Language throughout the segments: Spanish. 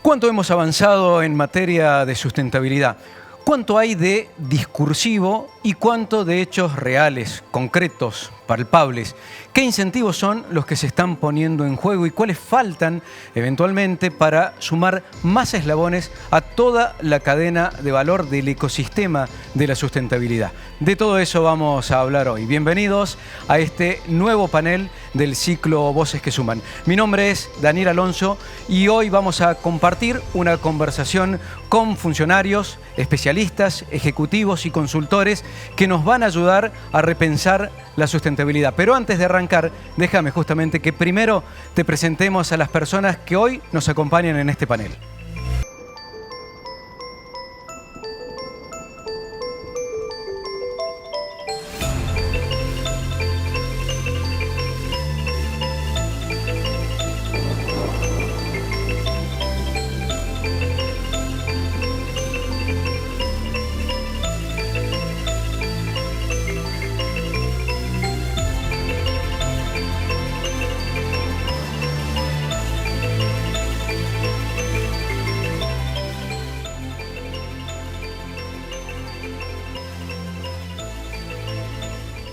¿Cuánto hemos avanzado en materia de sustentabilidad? ¿Cuánto hay de discursivo y cuánto de hechos reales, concretos, palpables? ¿Qué incentivos son los que se están poniendo en juego y cuáles faltan eventualmente para sumar más eslabones a toda la cadena de valor del ecosistema de la sustentabilidad? De todo eso vamos a hablar hoy. Bienvenidos a este nuevo panel del ciclo Voces que Suman. Mi nombre es Daniel Alonso y hoy vamos a compartir una conversación con funcionarios, especialistas, ejecutivos y consultores que nos van a ayudar a repensar la sustentabilidad. Pero antes de arrancar, déjame justamente que primero te presentemos a las personas que hoy nos acompañan en este panel.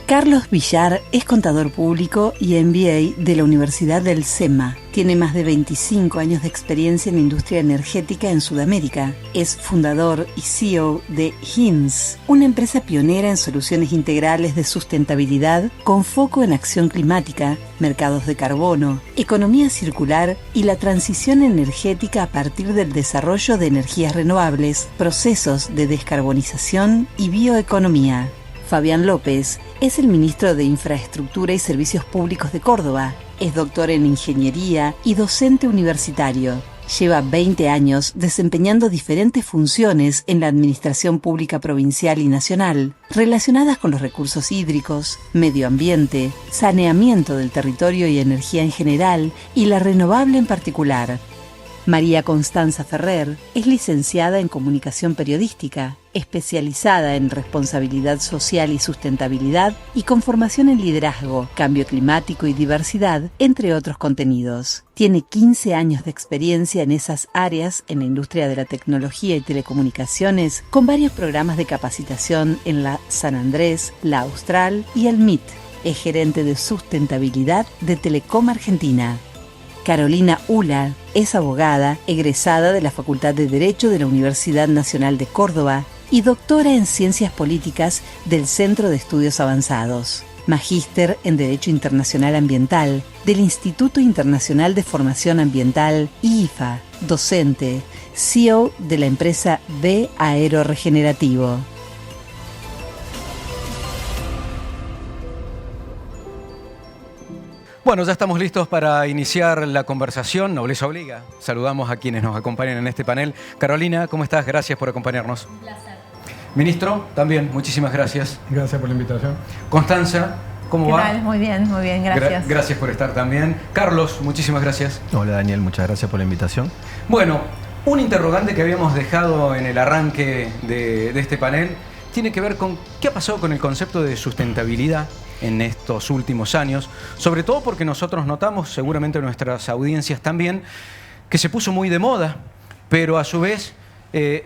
Carlos Villar es contador público y MBA de la Universidad del SEMA. Tiene más de 25 años de experiencia en la industria energética en Sudamérica. Es fundador y CEO de HINS, una empresa pionera en soluciones integrales de sustentabilidad con foco en acción climática, mercados de carbono, economía circular y la transición energética a partir del desarrollo de energías renovables, procesos de descarbonización y bioeconomía. Fabián López es el ministro de Infraestructura y Servicios Públicos de Córdoba. Es doctor en Ingeniería y docente universitario. Lleva 20 años desempeñando diferentes funciones en la administración pública provincial y nacional, relacionadas con los recursos hídricos, medio ambiente, saneamiento del territorio y energía en general, y la renovable en particular. María Constanza Ferrer es licenciada en Comunicación Periodística, especializada en responsabilidad social y sustentabilidad y con formación en liderazgo, cambio climático y diversidad, entre otros contenidos. Tiene 15 años de experiencia en esas áreas en la industria de la tecnología y telecomunicaciones, con varios programas de capacitación en la San Andrés, la Austral y el MIT. Es gerente de sustentabilidad de Telecom Argentina. Carolina Ula es abogada, egresada de la Facultad de Derecho de la Universidad Nacional de Córdoba y doctora en Ciencias Políticas del Centro de Estudios Avanzados. Magíster en Derecho Internacional Ambiental del Instituto Internacional de Formación Ambiental, IIFA. Docente, CEO de la empresa B Aeroregenerativo. Bueno, ya estamos listos para iniciar la conversación. Nobleza obliga. Saludamos a quienes nos acompañan en este panel. Carolina, ¿cómo estás? Gracias por acompañarnos. Un placer. Ministro, también, muchísimas gracias. Gracias por la invitación. Constanza, ¿cómo va? ¿Qué tal? Muy bien, gracias. Gracias por estar también. Carlos, muchísimas gracias. Hola Daniel, muchas gracias por la invitación. Bueno, un interrogante que habíamos dejado en el arranque de este panel tiene que ver con qué ha pasado con el concepto de sustentabilidad en estos últimos años, sobre todo porque nosotros notamos, seguramente nuestras audiencias también, que se puso muy de moda, pero a su vez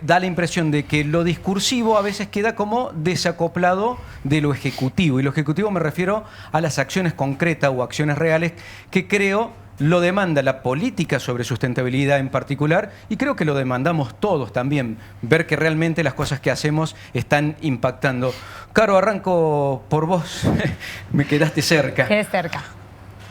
da la impresión de que lo discursivo a veces queda como desacoplado de lo ejecutivo. Y lo ejecutivo me refiero a las acciones concretas o acciones reales que creo lo demanda la política sobre sustentabilidad en particular, y creo que lo demandamos todos también, ver que realmente las cosas que hacemos están impactando. Caro, arranco por vos. Me quedaste cerca. Quedé cerca.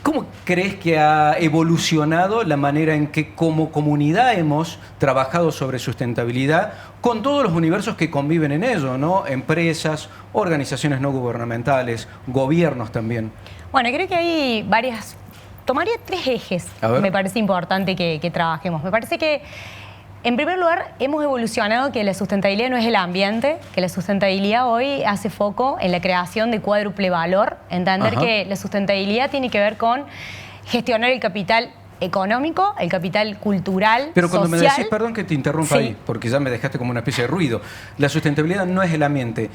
¿Cómo crees que ha evolucionado la manera en que como comunidad hemos trabajado sobre sustentabilidad con todos los universos que conviven en ello, ¿no? Empresas, organizaciones no gubernamentales, gobiernos también? Bueno, creo que hay varias... Tomaría 3 ejes, me parece importante que trabajemos. Me parece que, en primer lugar, hemos evolucionado que la sustentabilidad no es el ambiente, que la sustentabilidad hoy hace foco en la creación de cuádruple valor, entender que la sustentabilidad tiene que ver con gestionar el capital económico, el capital cultural, pero cuando social. me decís, perdón que te interrumpa ahí, porque ya me dejaste como una especie de ruido, la sustentabilidad no es el ambiente,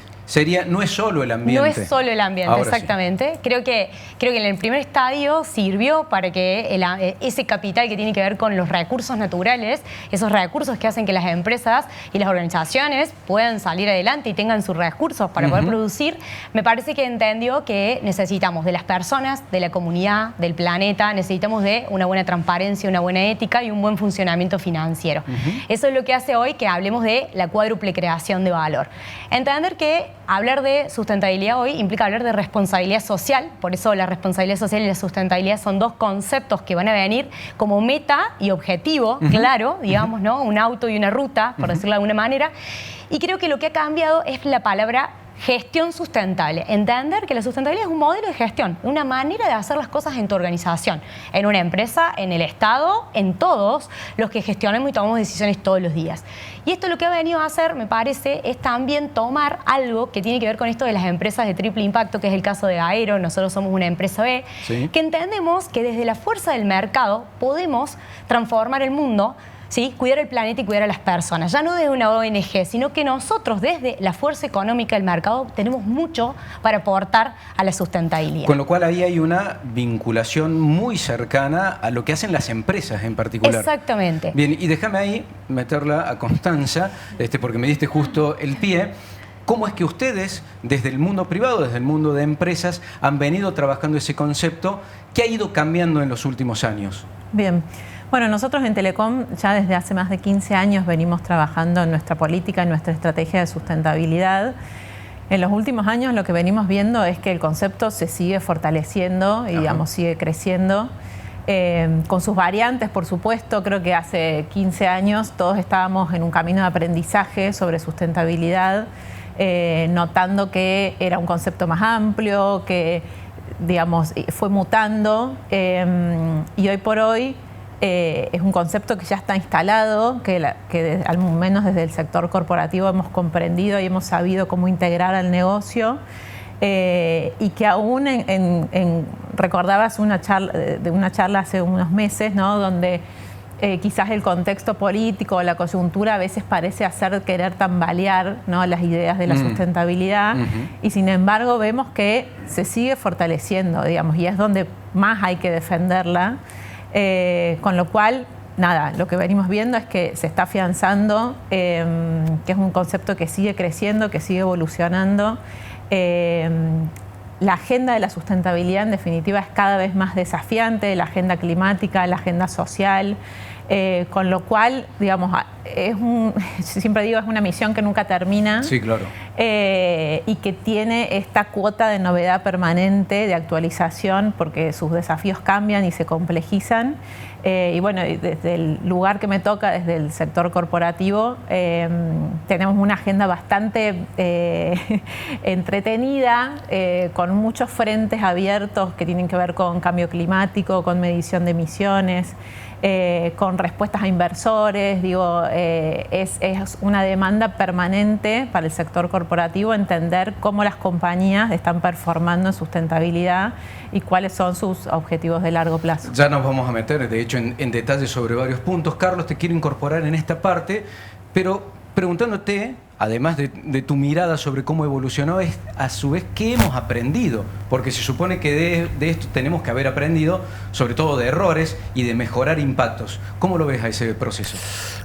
no es solo el ambiente. No es solo el ambiente, ahora exactamente. Sí. Creo que en el primer estadio sirvió para que ese capital que tiene que ver con los recursos naturales, esos recursos que hacen que las empresas y las organizaciones puedan salir adelante y tengan sus recursos para poder producir, me parece que entendió que necesitamos de las personas, de la comunidad, del planeta, necesitamos de una buena transparencia, una buena ética y un buen funcionamiento financiero. Eso es lo que hace hoy que hablemos de la cuádruple creación de valor. Entender que hablar de sustentabilidad hoy implica hablar de responsabilidad social, por eso la responsabilidad social y la sustentabilidad son dos conceptos que van a venir como meta y objetivo, claro, digamos, ¿no? Un auto y una ruta, por decirlo de alguna manera. Y creo que lo que ha cambiado es la palabra gestión sustentable. Entender que la sustentabilidad es un modelo de gestión, una manera de hacer las cosas en tu organización, en una empresa, en el Estado, en todos los que gestionamos y tomamos decisiones todos los días. Y esto lo que ha venido a hacer, me parece, es también tomar algo que tiene que ver con esto de las empresas de triple impacto, que es el caso de Aero. Nosotros somos una empresa B, que entendemos que desde la fuerza del mercado podemos transformar el mundo, ¿sí? Cuidar el planeta y cuidar a las personas. Ya no desde una ONG, sino que nosotros desde la fuerza económica del mercado tenemos mucho para aportar a la sustentabilidad. Con lo cual ahí hay una vinculación muy cercana a lo que hacen las empresas en particular. Exactamente. Bien, y déjame ahí meterla a Constanza, porque me diste justo el pie. ¿Cómo es que ustedes, desde el mundo privado, desde el mundo de empresas, han venido trabajando ese concepto que ha ido cambiando en los últimos años? Bien. Bueno, nosotros en Telecom ya desde hace más de 15 años venimos trabajando en nuestra política, en nuestra estrategia de sustentabilidad. En los últimos años lo que venimos viendo es que el concepto se sigue fortaleciendo y, digamos, sigue creciendo. Con sus variantes, por supuesto. Creo que hace 15 años todos estábamos en un camino de aprendizaje sobre sustentabilidad, notando que era un concepto más amplio, que, digamos, fue mutando y hoy por hoy es un concepto que ya está instalado, que al menos desde el sector corporativo hemos comprendido y hemos sabido cómo integrar al negocio, y que aún recordabas una charla hace unos meses, ¿no? Donde quizás el contexto político, la coyuntura a veces parece querer tambalear, ¿no? Las ideas de la sustentabilidad, y sin embargo vemos que se sigue fortaleciendo, digamos, y es donde más hay que defenderla. Con lo cual, nada, lo que venimos viendo es que se está afianzando, que es un concepto que sigue creciendo, que sigue evolucionando. La agenda de la sustentabilidad, en definitiva, es cada vez más desafiante, la agenda climática, la agenda social, con lo cual, digamos, siempre digo, es una misión que nunca termina. Sí, claro. Y que tiene esta cuota de novedad permanente, de actualización, porque sus desafíos cambian y se complejizan. Y bueno, desde el lugar que me toca, desde el sector corporativo, tenemos una agenda bastante entretenida, con muchos frentes abiertos que tienen que ver con cambio climático, con medición de emisiones, con respuestas a inversores. Digo, es una demanda permanente para el sector corporativo entender cómo las compañías están performando en sustentabilidad y cuáles son sus objetivos de largo plazo. Ya nos vamos a meter, de hecho, en detalle sobre varios puntos. Carlos, te quiero incorporar en esta parte, pero preguntándote, además de tu mirada sobre cómo evolucionó, es a su vez qué hemos aprendido, porque se supone que de esto tenemos que haber aprendido, sobre todo de errores y de mejorar impactos. ¿Cómo lo ves a ese proceso?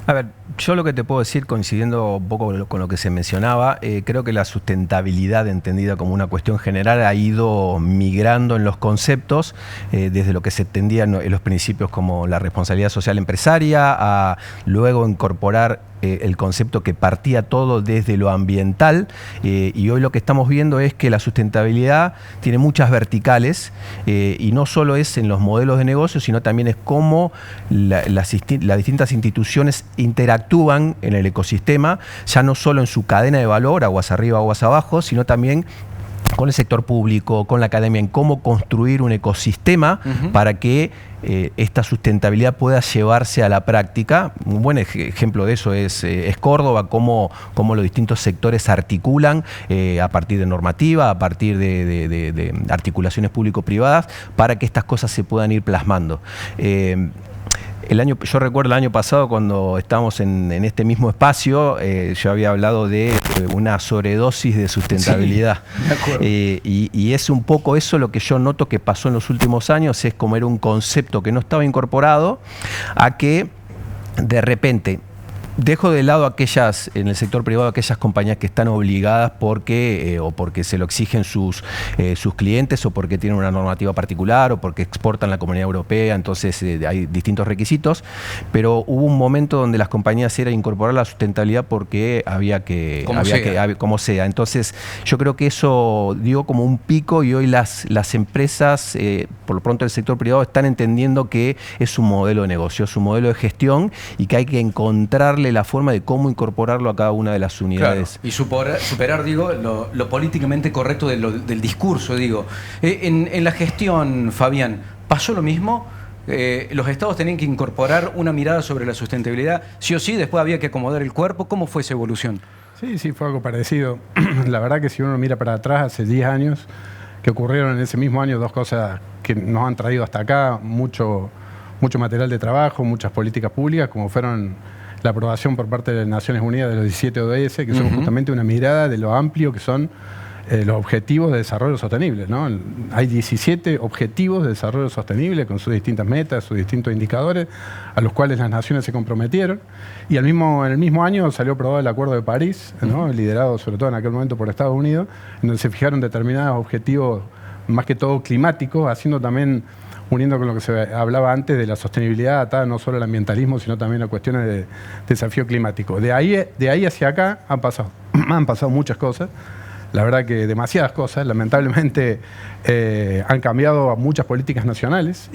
A ver, yo lo que te puedo decir, coincidiendo un poco con lo que se mencionaba, creo que la sustentabilidad, entendida como una cuestión general, ha ido migrando en los conceptos, desde lo que se entendía en los principios como la responsabilidad social empresaria, a luego incorporar el concepto que partía todo desde lo ambiental, y hoy lo que estamos viendo es que la sustentabilidad tiene muchas verticales, y no solo es en los modelos de negocio, sino también es cómo las distintas instituciones interactúan en el ecosistema, ya no solo en su cadena de valor, aguas arriba, aguas abajo, sino también con el sector público, con la academia, en cómo construir un ecosistema para que esta sustentabilidad pueda llevarse a la práctica. Un buen ejemplo de eso es Córdoba, cómo los distintos sectores articulan a partir de normativa, a partir de articulaciones público-privadas, para que estas cosas se puedan ir plasmando. Yo recuerdo el año pasado cuando estábamos en este mismo espacio, yo había hablado de una sobredosis de sustentabilidad. Sí, de acuerdo. Y es un poco eso lo que yo noto que pasó en los últimos años, es como era un concepto que no estaba incorporado a que de repente dejo de lado aquellas, en el sector privado, aquellas compañías que están obligadas porque o porque se lo exigen sus clientes, o porque tienen una normativa particular, o porque exportan la Comunidad Europea, entonces hay distintos requisitos, pero hubo un momento donde las compañías era incorporar la sustentabilidad porque como sea. Entonces yo creo que eso dio como un pico, y hoy las empresas, por lo pronto el sector privado, están entendiendo que es un modelo de negocio, es un modelo de gestión, y que hay que encontrarle la forma de cómo incorporarlo a cada una de las unidades. Claro, y superar, digo, lo políticamente correcto del discurso, digo. En la gestión, Fabián, ¿pasó lo mismo? ¿Los estados tenían que incorporar una mirada sobre la sustentabilidad? Sí o sí, después había que acomodar el cuerpo. ¿Cómo fue esa evolución? Sí, fue algo parecido. La verdad que si uno mira para atrás, hace 10 años, que ocurrieron en ese mismo año dos cosas que nos han traído hasta acá, mucho material de trabajo, muchas políticas públicas, como fueron la aprobación por parte de las Naciones Unidas de los 17 ODS, que son justamente una mirada de lo amplio que son los objetivos de desarrollo sostenible, ¿no? Hay 17 objetivos de desarrollo sostenible con sus distintas metas, sus distintos indicadores, a los cuales las naciones se comprometieron. Y en el mismo año salió aprobado el Acuerdo de París, ¿no? Liderado sobre todo en aquel momento por Estados Unidos, en donde se fijaron determinados objetivos, más que todo climáticos, haciendo también, uniendo con lo que se hablaba antes de la sostenibilidad atada no solo al ambientalismo, sino también a cuestiones de desafío climático. De ahí hacia acá han pasado muchas cosas, la verdad que demasiadas cosas. Lamentablemente han cambiado muchas políticas nacionales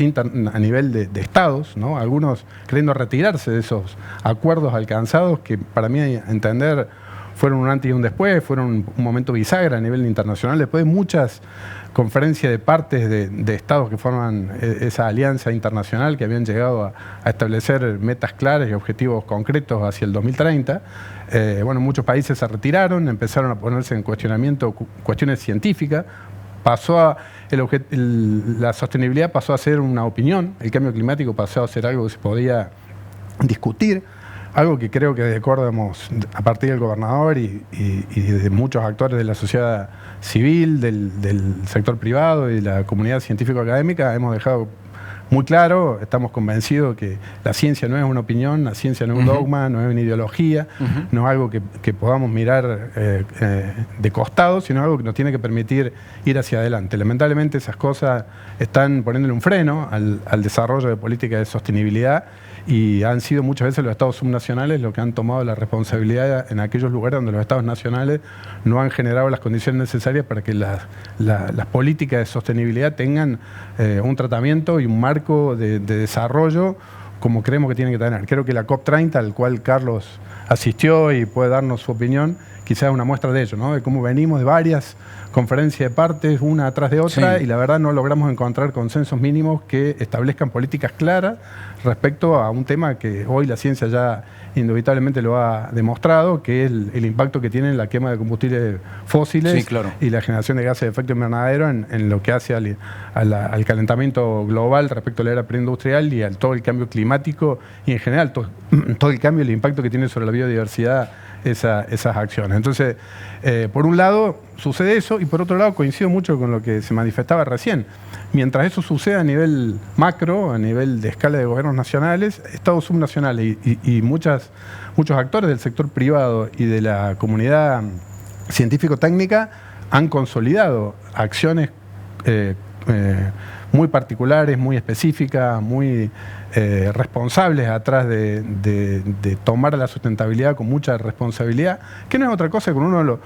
a nivel de estados, ¿no? Algunos queriendo retirarse de esos acuerdos alcanzados, que para mí entender fueron un antes y un después, fueron un momento bisagra a nivel internacional, después de muchas conferencias de partes de estados que forman esa alianza internacional, que habían llegado a establecer metas claras y objetivos concretos hacia el 2030. Muchos países se retiraron, empezaron a ponerse en cuestionamiento cuestiones científicas, la sostenibilidad pasó a ser una opinión, el cambio climático pasó a ser algo que se podía discutir, algo que creo que acordamos a partir del gobernador y de muchos actores de la sociedad civil, del sector privado y de la comunidad científico-académica, hemos dejado muy claro, estamos convencidos que la ciencia no es una opinión, la ciencia no es un dogma, no es una ideología, no es algo que podamos mirar de costado, sino algo que nos tiene que permitir ir hacia adelante. Lamentablemente esas cosas están poniéndole un freno al desarrollo de políticas de sostenibilidad, y han sido muchas veces los estados subnacionales los que han tomado la responsabilidad en aquellos lugares donde los estados nacionales no han generado las condiciones necesarias para que las políticas de sostenibilidad tengan un tratamiento y un marco de desarrollo como creemos que tienen que tener. Creo que la COP30, al cual Carlos asistió y puede darnos su opinión, quizás es una muestra de ello, ¿no? De cómo venimos de varias conferencias de partes, una atrás de otra, y la verdad no logramos encontrar consensos mínimos que establezcan políticas claras respecto a un tema que hoy la ciencia ya indubitablemente lo ha demostrado, que es el impacto que tiene la quema de combustibles fósiles y la generación de gases de efecto invernadero en lo que hace al calentamiento global respecto a la era preindustrial y al todo el cambio climático y en general todo el cambio y el impacto que tiene sobre la biodiversidad esas acciones. Entonces, por un lado sucede eso, y por otro lado coincido mucho con lo que se manifestaba recién. Mientras eso sucede a nivel macro, a nivel de escala de gobiernos nacionales, estados subnacionales y muchos actores del sector privado y de la comunidad científico-técnica han consolidado acciones muy particulares, muy específicas, muy responsables atrás de tomar la sustentabilidad con mucha responsabilidad, que no es otra cosa que uno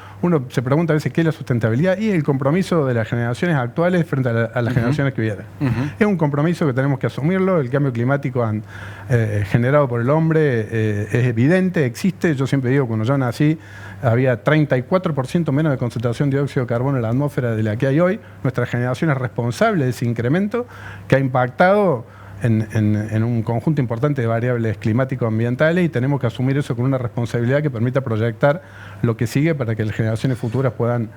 se pregunta a veces qué es la sustentabilidad, y el compromiso de las generaciones actuales frente a las generaciones que vienen. Es un compromiso que tenemos que asumirlo. El cambio climático generado por el hombre es evidente, existe. Yo siempre digo, cuando yo nací había 34% menos de concentración de dióxido de carbono en la atmósfera de la que hay hoy. Nuestra generación es responsable de ese incremento que ha impactado en un conjunto importante de variables climático-ambientales y tenemos que asumir eso con una responsabilidad que permita proyectar lo que sigue para que las generaciones futuras puedan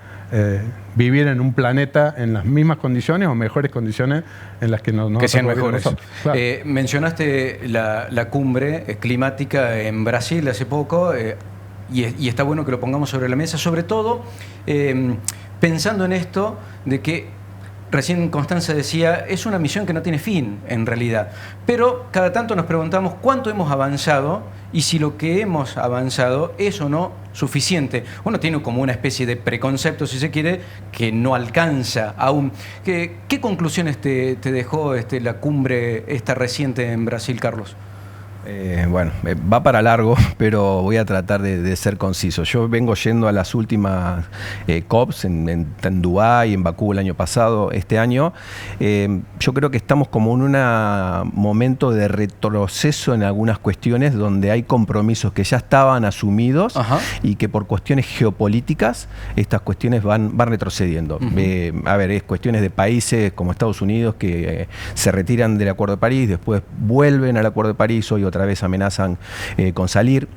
vivir en un planeta en las mismas condiciones o mejores condiciones en las que que sean mejores. Claro. Mencionaste la cumbre climática en Brasil hace poco y está bueno que lo pongamos sobre la mesa, sobre todo pensando en esto de que recién Constanza decía, es una misión que no tiene fin, en realidad. Pero cada tanto nos preguntamos cuánto hemos avanzado y si lo que hemos avanzado es o no suficiente. Uno tiene como una especie de preconcepto, si se quiere, que no alcanza aún. ¿Qué conclusiones te dejó la cumbre esta reciente en Brasil, Carlos? Bueno, va para largo, pero voy a tratar de ser conciso. Yo vengo yendo a las últimas COPs en Dubái, en Bakú el año pasado, este año. Yo creo que estamos como en un momento de retroceso en algunas cuestiones donde hay compromisos que ya estaban asumidos. Ajá. Y que por cuestiones geopolíticas estas cuestiones van retrocediendo. A ver, es cuestiones de países como Estados Unidos que se retiran del Acuerdo de París, después vuelven al Acuerdo de París, hoy otra vez amenazan con salir.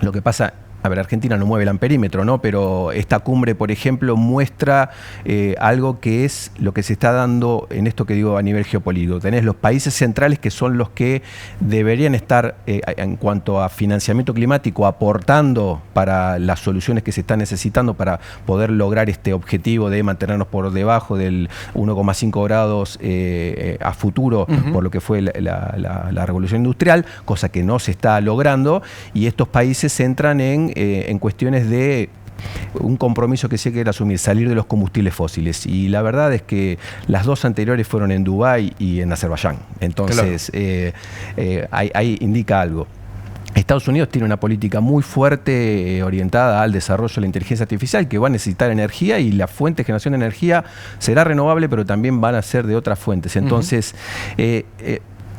Lo que pasa, a ver, Argentina no mueve el amperímetro, ¿no? Pero esta cumbre, por ejemplo, muestra algo que es lo que se está dando en esto que digo a nivel geopolítico. Tenés los países centrales que son los que deberían estar, en cuanto a financiamiento climático, aportando para las soluciones que se están necesitando para poder lograr este objetivo de mantenernos por debajo del 1,5 grados a futuro, por lo que fue la revolución industrial, cosa que no se está logrando, y estos países entran en cuestiones de un compromiso que se quiere asumir, salir de los combustibles fósiles. Y la verdad es que las dos anteriores fueron en Dubái y en Azerbaiyán. Entonces, claro, ahí indica algo. Estados Unidos tiene una política muy fuerte orientada al desarrollo de la inteligencia artificial, que va a necesitar energía y la fuente de generación de energía será renovable, pero también van a ser de otras fuentes. Entonces,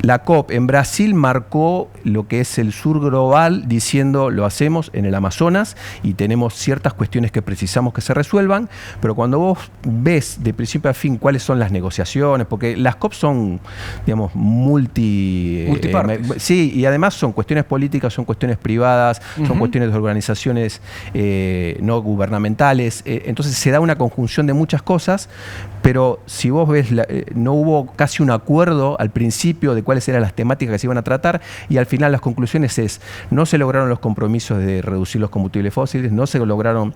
la COP en Brasil marcó lo que es el sur global, diciendo lo hacemos en el Amazonas y tenemos ciertas cuestiones que precisamos que se resuelvan, pero cuando vos ves de principio a fin cuáles son las negociaciones, porque las COP son, digamos, multipartes. Sí, y además son cuestiones políticas, son cuestiones privadas, son cuestiones de organizaciones no gubernamentales, entonces se da una conjunción de muchas cosas, pero si vos ves, no hubo casi un acuerdo al principio de cuáles eran las temáticas que se iban a tratar, y al final las conclusiones es, no se lograron los compromisos de reducir los combustibles fósiles, no se lograron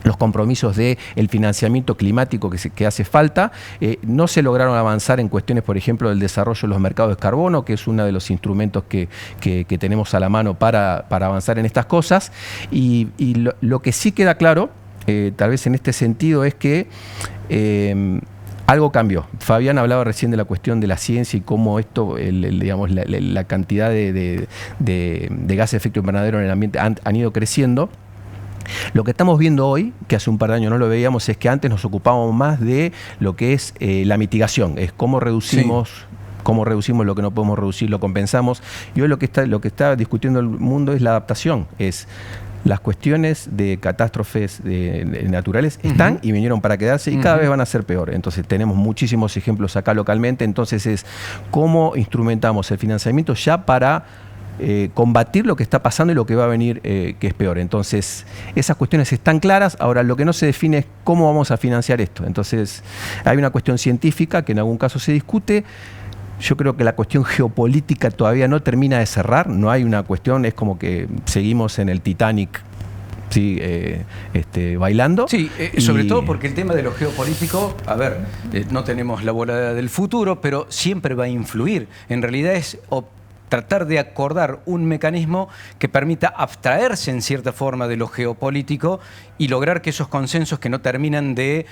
los compromisos del financiamiento climático que hace falta, no se lograron avanzar en cuestiones, por ejemplo, del desarrollo de los mercados de carbono, que es uno de los instrumentos que tenemos a la mano para avanzar en estas cosas, y lo que sí queda claro, tal vez en este sentido, es que algo cambió. Fabián hablaba recién de la cuestión de la ciencia y cómo esto, digamos, la cantidad de gases de efecto invernadero en el ambiente han ido creciendo. Lo que estamos viendo hoy, que hace un par de años no lo veíamos, es que antes nos ocupábamos más de lo que es la mitigación, es cómo reducimos... Sí. Cómo reducimos lo que no podemos reducir, lo compensamos. Y hoy lo que está discutiendo el mundo es la adaptación, es las cuestiones de catástrofes naturales están y vinieron para quedarse y cada vez van a ser peor. Entonces tenemos muchísimos ejemplos acá localmente, entonces es cómo instrumentamos el financiamiento ya para combatir lo que está pasando y lo que va a venir que es peor. Entonces esas cuestiones están claras, ahora lo que no se define es cómo vamos a financiar esto. Entonces hay una cuestión científica que en algún caso se discute. Yo creo que la cuestión geopolítica todavía no termina de cerrar, no hay una cuestión, es como que seguimos en el Titanic, ¿sí? Bailando. Sí, sobre todo porque el tema de lo geopolítico, a ver, no tenemos la bola del futuro, pero siempre va a influir. En realidad es tratar de acordar un mecanismo que permita abstraerse en cierta forma de lo geopolítico y lograr que esos consensos que no terminan de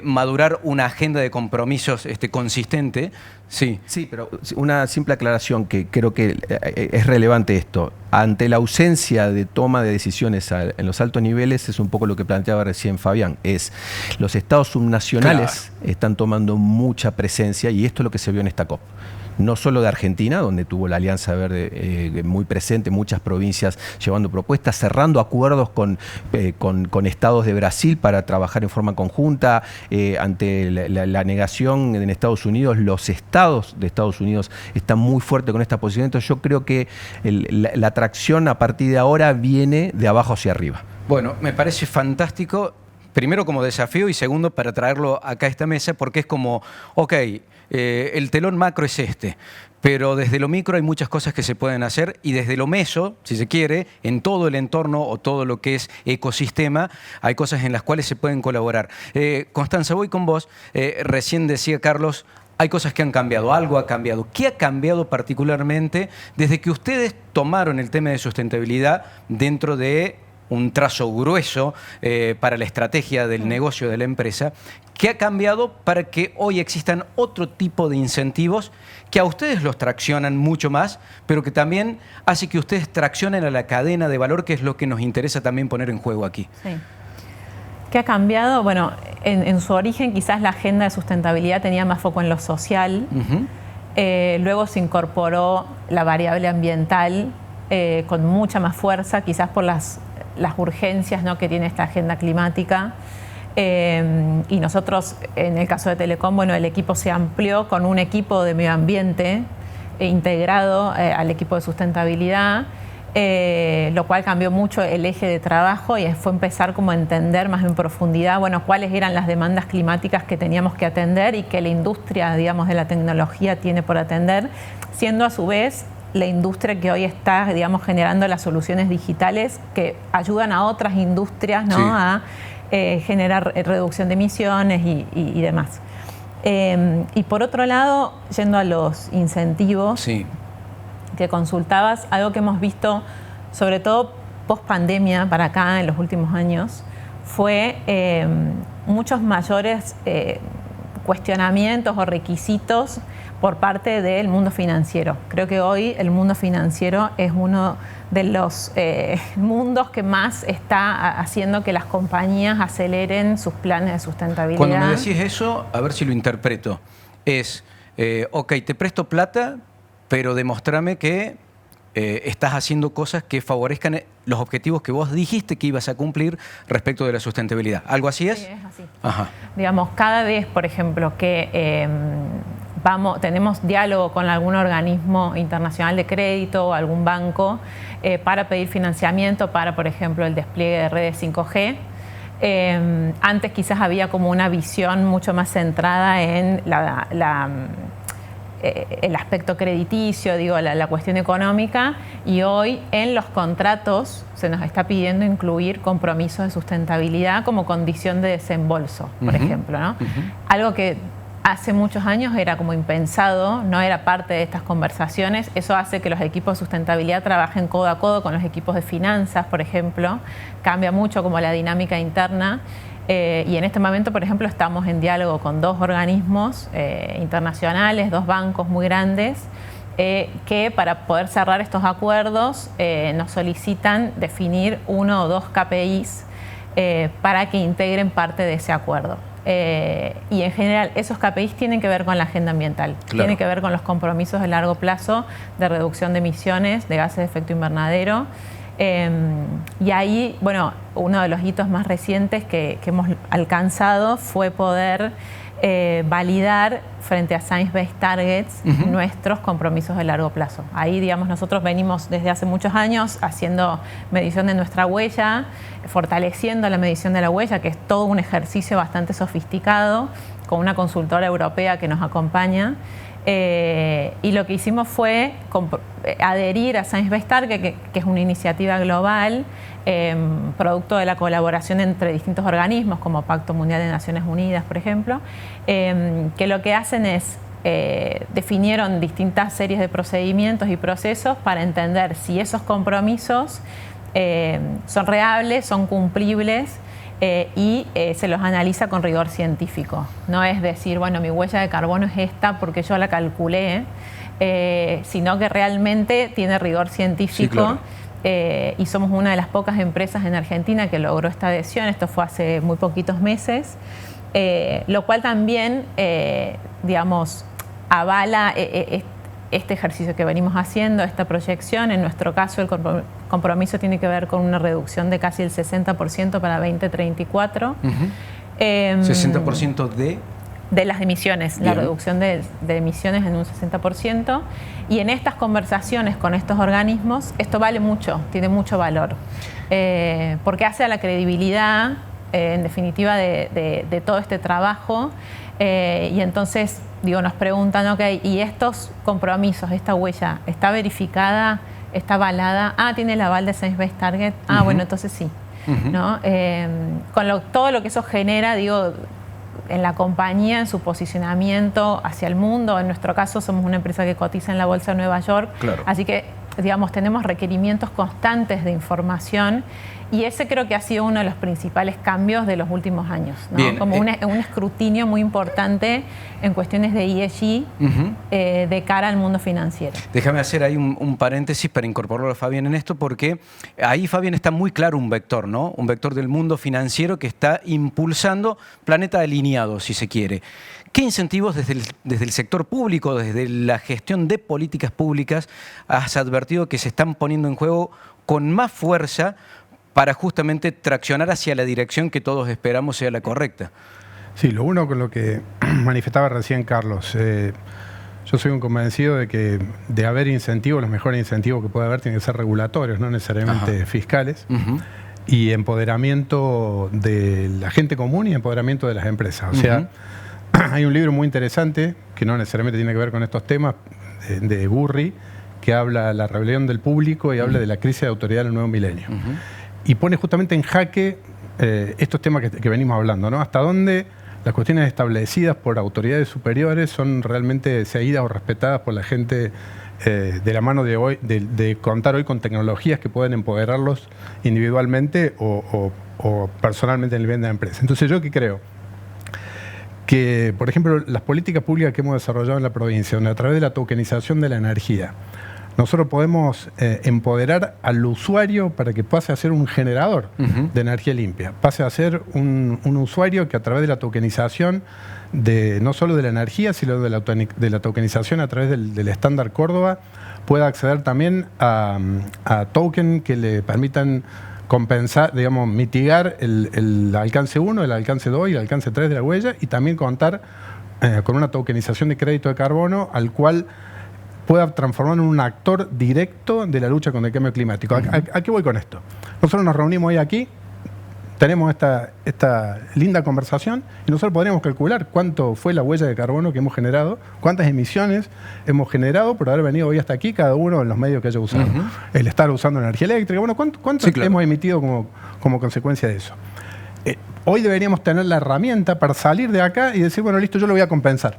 madurar una agenda de compromisos consistente. Sí. Sí, pero una simple aclaración que creo que es relevante esto. Ante la ausencia de toma de decisiones en los altos niveles, es un poco lo que planteaba recién Fabián, es los estados subnacionales están tomando mucha presencia y esto es lo que se vio en esta COP. no solo de Argentina, donde tuvo la Alianza Verde muy presente, muchas provincias llevando propuestas, cerrando acuerdos con estados de Brasil para trabajar en forma conjunta. Ante la negación en Estados Unidos, los estados de Estados Unidos están muy fuertes con esta posición. Entonces yo creo que la atracción a partir de ahora viene de abajo hacia arriba. Bueno, me parece fantástico. Primero como desafío y segundo para traerlo acá a esta mesa, porque es como, ok, el telón macro es este, pero desde lo micro hay muchas cosas que se pueden hacer y desde lo meso, si se quiere, en todo el entorno o todo lo que es ecosistema, hay cosas en las cuales se pueden colaborar. Constanza, voy con vos. Recién decía Carlos, hay cosas que han cambiado, algo ha cambiado. ¿Qué ha cambiado particularmente desde que ustedes tomaron el tema de sustentabilidad dentro de un trazo grueso para la estrategia del negocio de la empresa? ¿Qué ha cambiado para que hoy existan otro tipo de incentivos que a ustedes los traccionan mucho más, pero que también hace que ustedes traccionen a la cadena de valor, que es lo que nos interesa también poner en juego aquí? Sí. ¿Qué ha cambiado? Bueno, en su origen quizás la agenda de sustentabilidad tenía más foco en lo social. Luego se incorporó la variable ambiental con mucha más fuerza, quizás por las urgencias, ¿no?, que tiene esta agenda climática. Y nosotros, en el caso de Telecom, bueno, el equipo se amplió con un equipo de medio ambiente integrado al equipo de sustentabilidad, lo cual cambió mucho el eje de trabajo y fue empezar como a entender más en profundidad, bueno, cuáles eran las demandas climáticas que teníamos que atender y que la industria, digamos, de la tecnología tiene por atender, siendo a su vez la industria que hoy está, digamos, generando las soluciones digitales que ayudan a otras industrias, ¿no?, sí, a generar reducción de emisiones y demás. Y por otro lado, yendo a los incentivos, sí, que consultabas, algo que hemos visto, sobre todo post pandemia para acá en los últimos años, fue muchos mayores cuestionamientos o requisitos por parte del mundo financiero. Creo que hoy el mundo financiero es uno de los mundos que más está haciendo que las compañías aceleren sus planes de sustentabilidad. Cuando me decís eso, a ver si lo interpreto, es, ok, te presto plata, pero demostrame que estás haciendo cosas que favorezcan los objetivos que vos dijiste que ibas a cumplir respecto de la sustentabilidad. ¿Algo así es? Sí, es así. Ajá. Digamos, cada vez, por ejemplo, que tenemos diálogo con algún organismo internacional de crédito o algún banco para pedir financiamiento para, por ejemplo, el despliegue de redes 5G. Antes quizás había como una visión mucho más centrada en el aspecto crediticio, digo, la cuestión económica, y hoy en los contratos se nos está pidiendo incluir compromisos de sustentabilidad como condición de desembolso, por ejemplo, ¿no? Algo que hace muchos años era como impensado, no era parte de estas conversaciones. Eso hace que los equipos de sustentabilidad trabajen codo a codo con los equipos de finanzas, por ejemplo. Cambia mucho como la dinámica interna. Y en este momento, por ejemplo, estamos en diálogo con dos organismos internacionales, dos bancos muy grandes, que para poder cerrar estos acuerdos nos solicitan definir 1 o 2 KPIs para que integren parte de ese acuerdo. Y en general esos KPIs tienen que ver con la agenda ambiental, claro, tienen que ver con los compromisos de largo plazo de reducción de emisiones de gases de efecto invernadero. Y ahí, bueno, uno de los hitos más recientes que hemos alcanzado fue poder validar frente a Science Based Targets nuestros compromisos de largo plazo. Ahí, digamos, nosotros venimos desde hace muchos años haciendo medición de nuestra huella, fortaleciendo la medición de la huella, que es todo un ejercicio bastante sofisticado, con una consultora europea que nos acompaña. Y lo que hicimos fue adherir a Science Based Targets, que es una iniciativa global, producto de la colaboración entre distintos organismos, como Pacto Mundial de Naciones Unidas, por ejemplo, que lo que hacen es definieron distintas series de procedimientos y procesos para entender si esos compromisos son reales, son cumplibles, y se los analiza con rigor científico. No es decir, bueno, mi huella de carbono es esta porque yo la calculé, sino que realmente tiene rigor científico. Sí, claro. Y somos una de las pocas empresas en Argentina que logró esta adhesión. Esto fue hace muy poquitos meses, lo cual también, digamos, avala este ejercicio que venimos haciendo, esta proyección, en nuestro caso el compromiso tiene que ver con una reducción de casi el 60% para 2034. 60% de las emisiones, Bien. la reducción de emisiones en un 60%. Y en estas conversaciones con estos organismos, esto vale mucho, tiene mucho valor, porque hace a la credibilidad, en definitiva, de todo este trabajo. Y entonces, nos preguntan, ok, ¿y estos compromisos, esta huella, está verificada, está avalada? ¿Tiene el aval de Science Based Target? Bueno, entonces sí. ¿No? Con todo lo que eso genera, en la compañía, en su posicionamiento hacia el mundo. En nuestro caso somos una empresa que cotiza en la Bolsa de Nueva York, claro. Así que tenemos requerimientos constantes de información y ese creo que ha sido uno de los principales cambios de los últimos años, ¿no? Bien, como un escrutinio muy importante en cuestiones de ESG de cara al mundo financiero. Déjame hacer ahí un paréntesis para incorporarlo a Fabián en esto, porque ahí, Fabián, está muy claro un vector, ¿no? Un vector del mundo financiero que está impulsando Planeta alineado, si se quiere. ¿Qué incentivos desde el sector público, desde la gestión de políticas públicas, has advertido que se están poniendo en juego con más fuerza para justamente traccionar hacia la dirección que todos esperamos sea la correcta? Sí, lo uno con lo que manifestaba recién Carlos. Yo soy un convencido de que de haber incentivos, los mejores incentivos que puede haber tienen que ser regulatorios, no necesariamente fiscales. Y empoderamiento de la gente común y empoderamiento de las empresas. O sea, hay un libro muy interesante, que no necesariamente tiene que ver con estos temas, de Burri, que habla de la rebelión del público y habla de la crisis de autoridad del nuevo milenio. Y pone justamente en jaque estos temas que venimos hablando, ¿no? Hasta dónde las cuestiones establecidas por autoridades superiores son realmente seguidas o respetadas por la gente de la mano de hoy, de contar hoy con tecnologías que pueden empoderarlos individualmente o personalmente en el bien de la empresa. Entonces, ¿yo qué creo? Que, por ejemplo, las políticas públicas que hemos desarrollado en la provincia, donde a través de la tokenización de la energía, nosotros podemos empoderar al usuario para que pase a ser un generador de energía limpia, pase a ser un usuario que a través de la tokenización, no solo de la energía, sino de la tokenización a través del estándar Córdoba, pueda acceder también a token que le permitan compensar, mitigar el alcance 1, el alcance 2 y el alcance 3 de la huella, y también contar con una tokenización de crédito de carbono al cual pueda transformar en un actor directo de la lucha contra el cambio climático. ¿A qué voy con esto? Nosotros nos reunimos hoy aquí, tenemos esta linda conversación y nosotros podríamos calcular cuánto fue la huella de carbono que hemos generado, cuántas emisiones hemos generado por haber venido hoy hasta aquí, cada uno en los medios que haya usado. El estar usando energía eléctrica, cuánto sí, claro, hemos emitido como consecuencia de eso. Hoy deberíamos tener la herramienta para salir de acá y decir, bueno, listo, yo lo voy a compensar.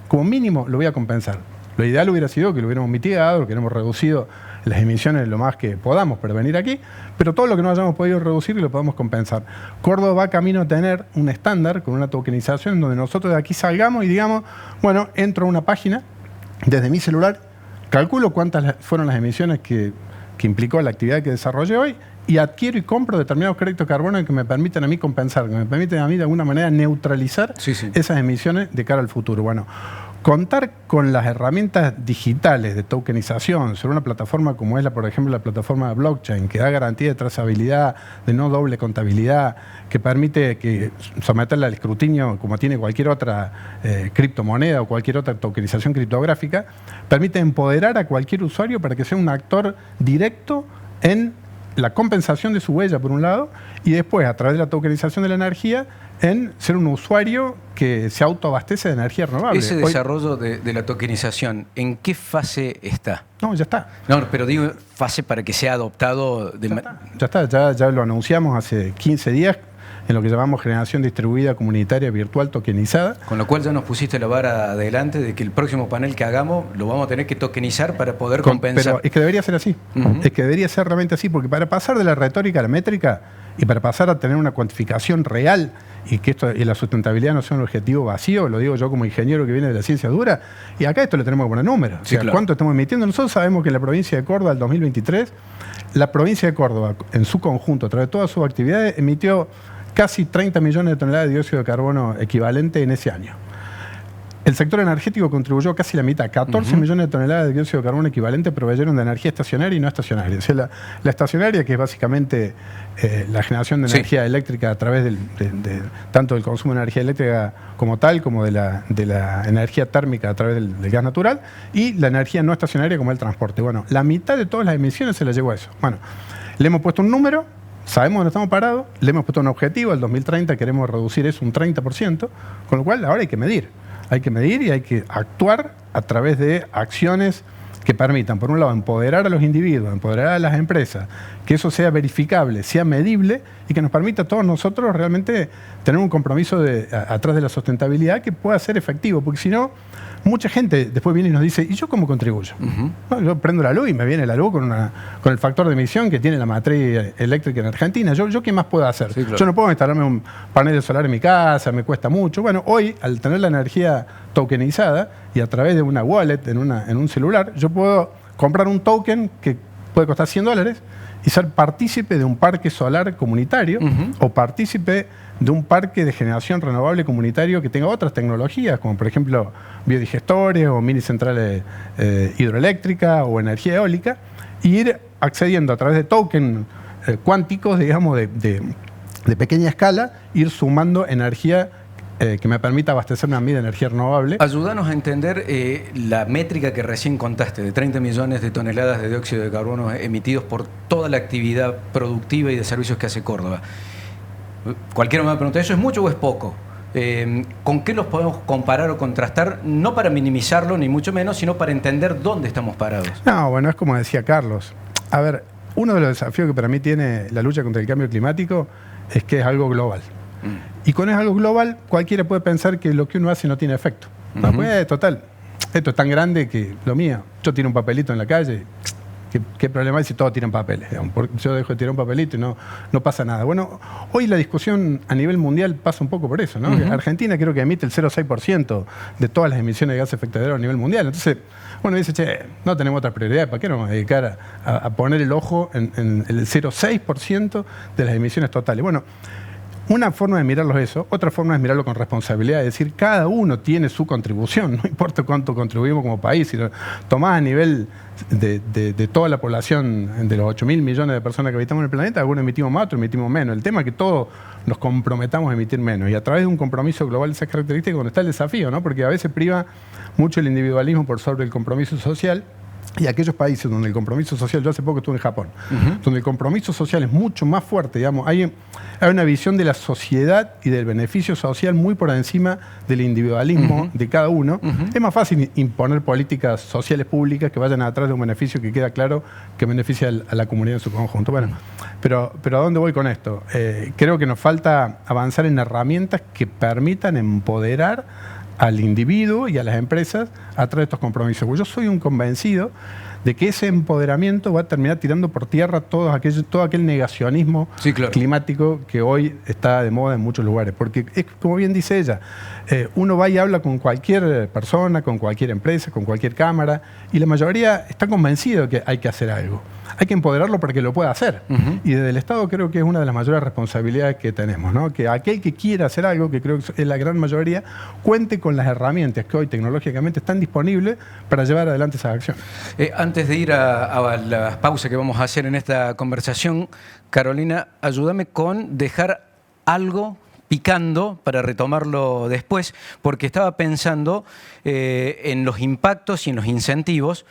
Como mínimo lo voy a compensar. Lo ideal hubiera sido que lo hubiéramos mitigado, que hubiéramos reducido las emisiones lo más que podamos para venir aquí, pero todo lo que no hayamos podido reducir lo podemos compensar. Córdoba va camino a tener un estándar con una tokenización donde nosotros de aquí salgamos y digamos, bueno, entro a una página desde mi celular, calculo cuántas fueron las emisiones que implicó la actividad que desarrollé hoy y adquiero y compro determinados créditos de carbono que me permiten a mí compensar, que me permiten a mí de alguna manera neutralizar esas emisiones de cara al futuro. Bueno, contar con las herramientas digitales de tokenización sobre una plataforma como es, por ejemplo, la plataforma de blockchain, que da garantía de trazabilidad, de no doble contabilidad, que permite someterla al escrutinio como tiene cualquier otra criptomoneda o cualquier otra tokenización criptográfica, permite empoderar a cualquier usuario para que sea un actor directo en la compensación de su huella, por un lado, y después, a través de la tokenización de la energía, en ser un usuario que se autoabastece de energía renovable. Ese desarrollo de la tokenización, ¿en qué fase está? No, ya está. No, pero digo fase para que sea adoptado. Ya lo anunciamos hace 15 días en lo que llamamos generación distribuida comunitaria virtual tokenizada. Con lo cual ya nos pusiste la vara adelante de que el próximo panel que hagamos lo vamos a tener que tokenizar para poder compensar. Pero es que debería ser así. Es que debería ser realmente así, porque para pasar de la retórica a la métrica y para pasar a tener una cuantificación real y que la sustentabilidad no sea un objetivo vacío, lo digo yo como ingeniero que viene de la ciencia dura, y acá esto le tenemos que poner números. O sea, claro, ¿cuánto estamos emitiendo? Nosotros sabemos que en la provincia de Córdoba, el 2023, la provincia de Córdoba, en su conjunto, a través de todas sus actividades, emitió casi 30 millones de toneladas de dióxido de carbono equivalente en ese año. El sector energético contribuyó casi la mitad, 14 millones de toneladas de dióxido de carbono equivalente proveyeron de energía estacionaria y no estacionaria. O sea, la estacionaria, que es básicamente la generación de energía eléctrica a través tanto del consumo de energía eléctrica como tal, como de la energía térmica a través del gas natural, y la energía no estacionaria como el transporte. Bueno, la mitad de todas las emisiones se la llevó a eso. Bueno, le hemos puesto un número, sabemos dónde estamos parados, le hemos puesto un objetivo, el 2030 queremos reducir eso un 30%, con lo cual ahora hay que medir. Hay que medir y hay que actuar a través de acciones que permitan, por un lado, empoderar a los individuos, empoderar a las empresas, que eso sea verificable, sea medible y que nos permita a todos nosotros realmente tener un compromiso atrás de la sustentabilidad que pueda ser efectivo, porque si no, mucha gente después viene y nos dice, ¿y yo cómo contribuyo? No, yo prendo la luz y me viene la luz con el factor de emisión que tiene la matriz eléctrica en Argentina. ¿Yo qué más puedo hacer? Sí, claro. Yo no puedo instalarme un panel solar en mi casa, me cuesta mucho. Bueno, hoy, al tener la energía tokenizada y a través de una wallet en un celular, yo puedo comprar un token que puede costar $100 y ser partícipe de un parque solar comunitario o partícipe de un parque de generación renovable comunitario que tenga otras tecnologías, como por ejemplo biodigestores o mini centrales hidroeléctricas o energía eólica, y ir accediendo a través de tokens cuánticos, digamos, de pequeña escala, ir sumando energía que me permita abastecerme a mí de energía renovable. Ayúdanos a entender la métrica que recién contaste, de 30 millones de toneladas de dióxido de carbono emitidos por toda la actividad productiva y de servicios que hace Córdoba. Cualquiera me va a preguntar, ¿eso es mucho o es poco? ¿Con qué los podemos comparar o contrastar? No para minimizarlo, ni mucho menos, sino para entender dónde estamos parados. No, bueno, es como decía Carlos. A ver, uno de los desafíos que para mí tiene la lucha contra el cambio climático es que es algo global. Y con es algo global, cualquiera puede pensar que lo que uno hace no tiene efecto. No, pues, total, esto es tan grande que lo mío, yo tiro un papelito en la calle, ¿qué problema hay si todos tiran papeles? Yo dejo de tirar un papelito y no pasa nada. Bueno, hoy la discusión a nivel mundial pasa un poco por eso, ¿no? Argentina creo que emite el 0,6% de todas las emisiones de gases efecto invernadero a nivel mundial. Entonces, bueno, dice, che, no tenemos otra prioridad, ¿para qué nos vamos a dedicar a poner el ojo en el 0,6% de las emisiones totales? Bueno, una forma de mirarlo es eso, otra forma es mirarlo con responsabilidad, es decir, cada uno tiene su contribución, no importa cuánto contribuimos como país, si lo tomás a nivel de toda la población, de los 8.000 millones de personas que habitamos en el planeta, algunos emitimos más, otros emitimos menos. El tema es que todos nos comprometamos a emitir menos y a través de un compromiso global de esas características donde está el desafío, ¿no? Porque a veces priva mucho el individualismo por sobre el compromiso social. Y aquellos países donde el compromiso social, yo hace poco estuve en Japón, donde el compromiso social es mucho más fuerte, digamos, hay una visión de la sociedad y del beneficio social muy por encima del individualismo de cada uno. Es más fácil imponer políticas sociales públicas que vayan atrás de un beneficio que queda claro que beneficia a la comunidad en su conjunto. Bueno, pero ¿a dónde voy con esto? Creo que nos falta avanzar en herramientas que permitan empoderar al individuo y a las empresas a través de estos compromisos. Porque yo soy un convencido de que ese empoderamiento va a terminar tirando por tierra todo aquel negacionismo climático que hoy está de moda en muchos lugares. Porque, es como bien dice ella, uno va y habla con cualquier persona, con cualquier empresa, con cualquier cámara, y la mayoría está convencido de que hay que hacer algo. Hay que empoderarlo para que lo pueda hacer. Y desde el Estado creo que es una de las mayores responsabilidades que tenemos, ¿no? Que aquel que quiera hacer algo, que creo que es la gran mayoría, cuente con las herramientas que hoy tecnológicamente están disponibles para llevar adelante esas acciones. Antes de ir a la pausa que vamos a hacer en esta conversación, Carolina, ayúdame con dejar algo picando para retomarlo después, porque estaba pensando en los impactos y en los incentivos,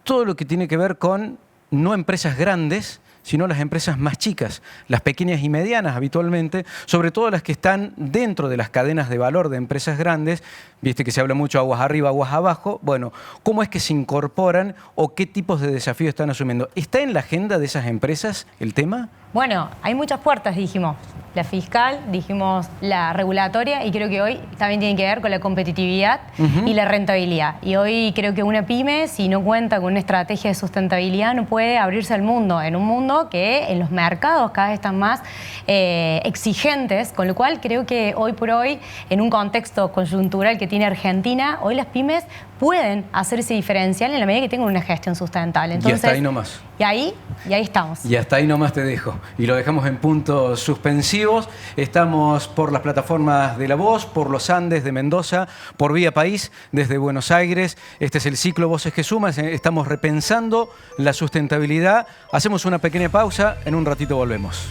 todo lo que tiene que ver con no empresas grandes, sino las empresas más chicas, las pequeñas y medianas habitualmente, sobre todo las que están dentro de las cadenas de valor de empresas grandes. Viste que se habla mucho aguas arriba, aguas abajo. Bueno, ¿cómo es que se incorporan o qué tipos de desafíos están asumiendo? ¿Está en la agenda de esas empresas el tema? Bueno, hay muchas puertas, dijimos. La fiscal, dijimos la regulatoria, y creo que hoy también tiene que ver con la competitividad y la rentabilidad. Y hoy creo que una pyme, si no cuenta con una estrategia de sustentabilidad, no puede abrirse al mundo, en un mundo que en los mercados cada vez están más exigentes, con lo cual creo que hoy por hoy, en un contexto coyuntural que tiene Argentina, hoy las pymes pueden hacer ese diferencial en la medida que tengan una gestión sustentable. Entonces, y hasta ahí nomás. Y ahí estamos. Y hasta ahí nomás te dejo. Y lo dejamos en puntos suspensivos. Estamos por las plataformas de La Voz, por los Andes de Mendoza, por Vía País, desde Buenos Aires. Este es el ciclo Voces que Suman. Estamos repensando la sustentabilidad. Hacemos una pequeña pausa. En un ratito volvemos.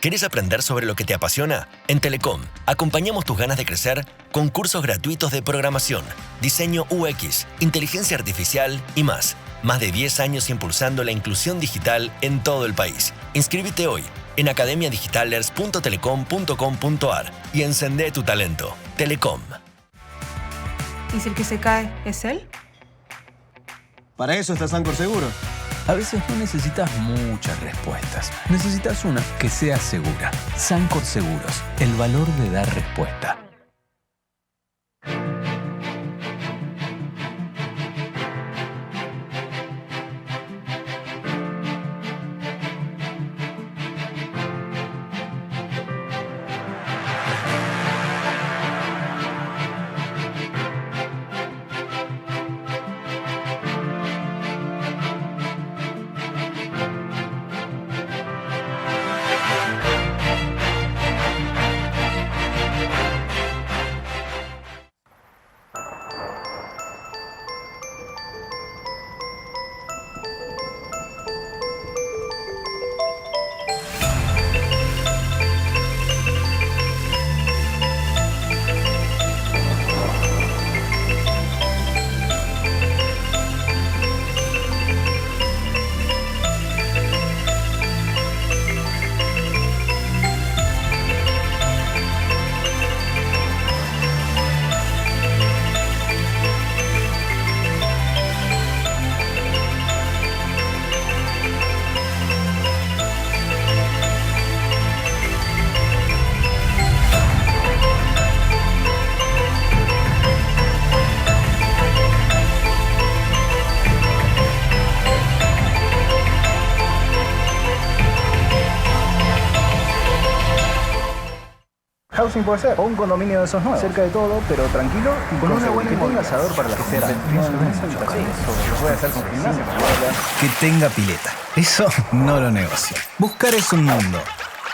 ¿Querés aprender sobre lo que te apasiona? En Telecom, acompañamos tus ganas de crecer con cursos gratuitos de programación, diseño UX, inteligencia artificial y más. Más de 10 años impulsando la inclusión digital en todo el país. Inscríbete hoy en academiadigitalers.telecom.com.ar y encendé tu talento. Telecom. ¿Y si el que se cae es él? Para eso está Sancor Seguros. A veces no necesitas muchas respuestas. Necesitas una que sea segura. Sancor Seguros, el valor de dar respuesta. Housing puede ser, o un condominio de esos nuevos, cerca de todo, pero tranquilo y con una buena inmobiliaria. Asador para la cocina. Lo puede hacer con gimnasio. Que tenga pileta. Eso no lo negocio. Buscar es un mundo.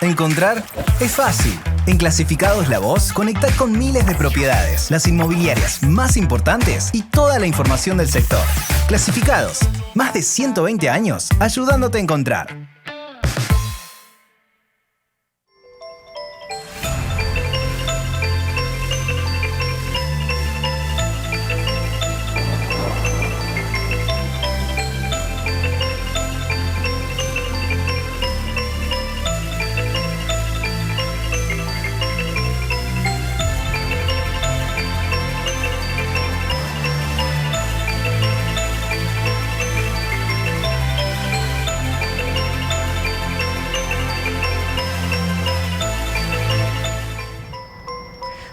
Encontrar es fácil. En Clasificados La Voz, conectad con miles de propiedades, las inmobiliarias más importantes y toda la información del sector. Clasificados, más de 120 años ayudándote a encontrar.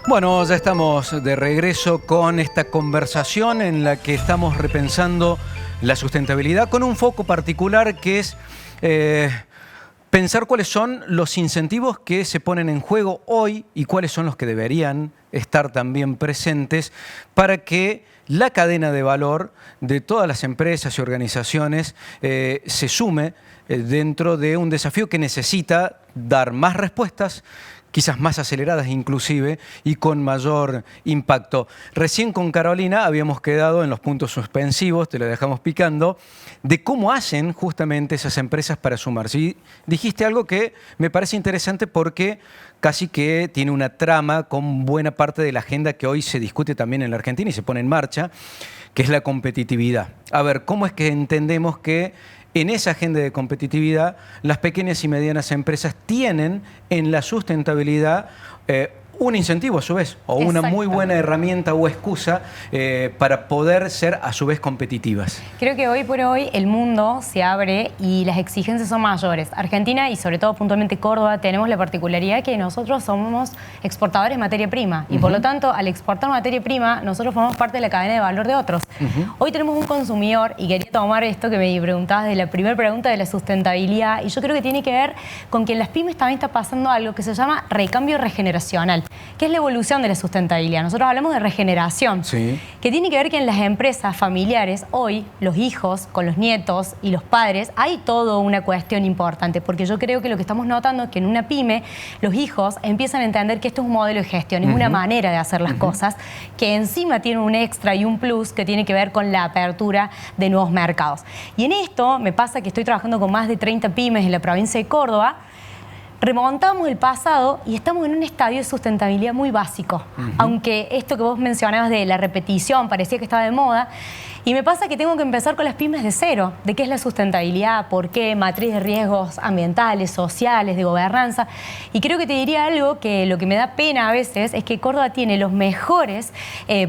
Bueno, ya estamos de regreso con esta conversación en la que estamos repensando la sustentabilidad con un foco particular que es pensar cuáles son los incentivos que se ponen en juego hoy y cuáles son los que deberían estar también presentes para que la cadena de valor de todas las empresas y organizaciones se sume dentro de un desafío que necesita dar más respuestas, quizás más aceleradas inclusive y con mayor impacto. Recién con Carolina habíamos quedado en los puntos suspensivos, te lo dejamos picando, de cómo hacen justamente esas empresas para sumarse. Y dijiste algo que me parece interesante porque casi que tiene una trama con buena parte de la agenda que hoy se discute también en la Argentina y se pone en marcha, que es la competitividad. A ver, ¿cómo es que entendemos que en esa agenda de competitividad las pequeñas y medianas empresas tienen en la sustentabilidad un incentivo a su vez, o una muy buena herramienta o excusa para poder ser a su vez competitivas. Creo que hoy por hoy el mundo se abre y las exigencias son mayores. Argentina y sobre todo puntualmente Córdoba tenemos la particularidad que nosotros somos exportadores de materia prima y por lo tanto al exportar materia prima nosotros formamos parte de la cadena de valor de otros. Hoy tenemos un consumidor, y quería tomar esto que me preguntabas de la primera pregunta de la sustentabilidad, y yo creo que tiene que ver con que en las pymes también está pasando algo que se llama recambio regeneracional, que es la evolución de la sustentabilidad. Nosotros hablamos de regeneración, que tiene que ver que en las empresas familiares hoy los hijos con los nietos y los padres hay toda una cuestión importante, porque yo creo que lo que estamos notando es que en una pyme los hijos empiezan a entender que esto es un modelo de gestión, es una manera de hacer las cosas, que encima tiene un extra y un plus que tiene que ver con la apertura de nuevos mercados. Y en esto me pasa que estoy trabajando con más de 30 pymes en la provincia de Córdoba. Remontamos el pasado y estamos en un estadio de sustentabilidad muy básico. Aunque esto que vos mencionabas de la repetición parecía que estaba de moda. Y me pasa que tengo que empezar con las pymes de cero, de qué es la sustentabilidad, por qué, matriz de riesgos ambientales, sociales, de gobernanza. Y creo que te diría algo que lo que me da pena a veces es que Córdoba tiene los mejores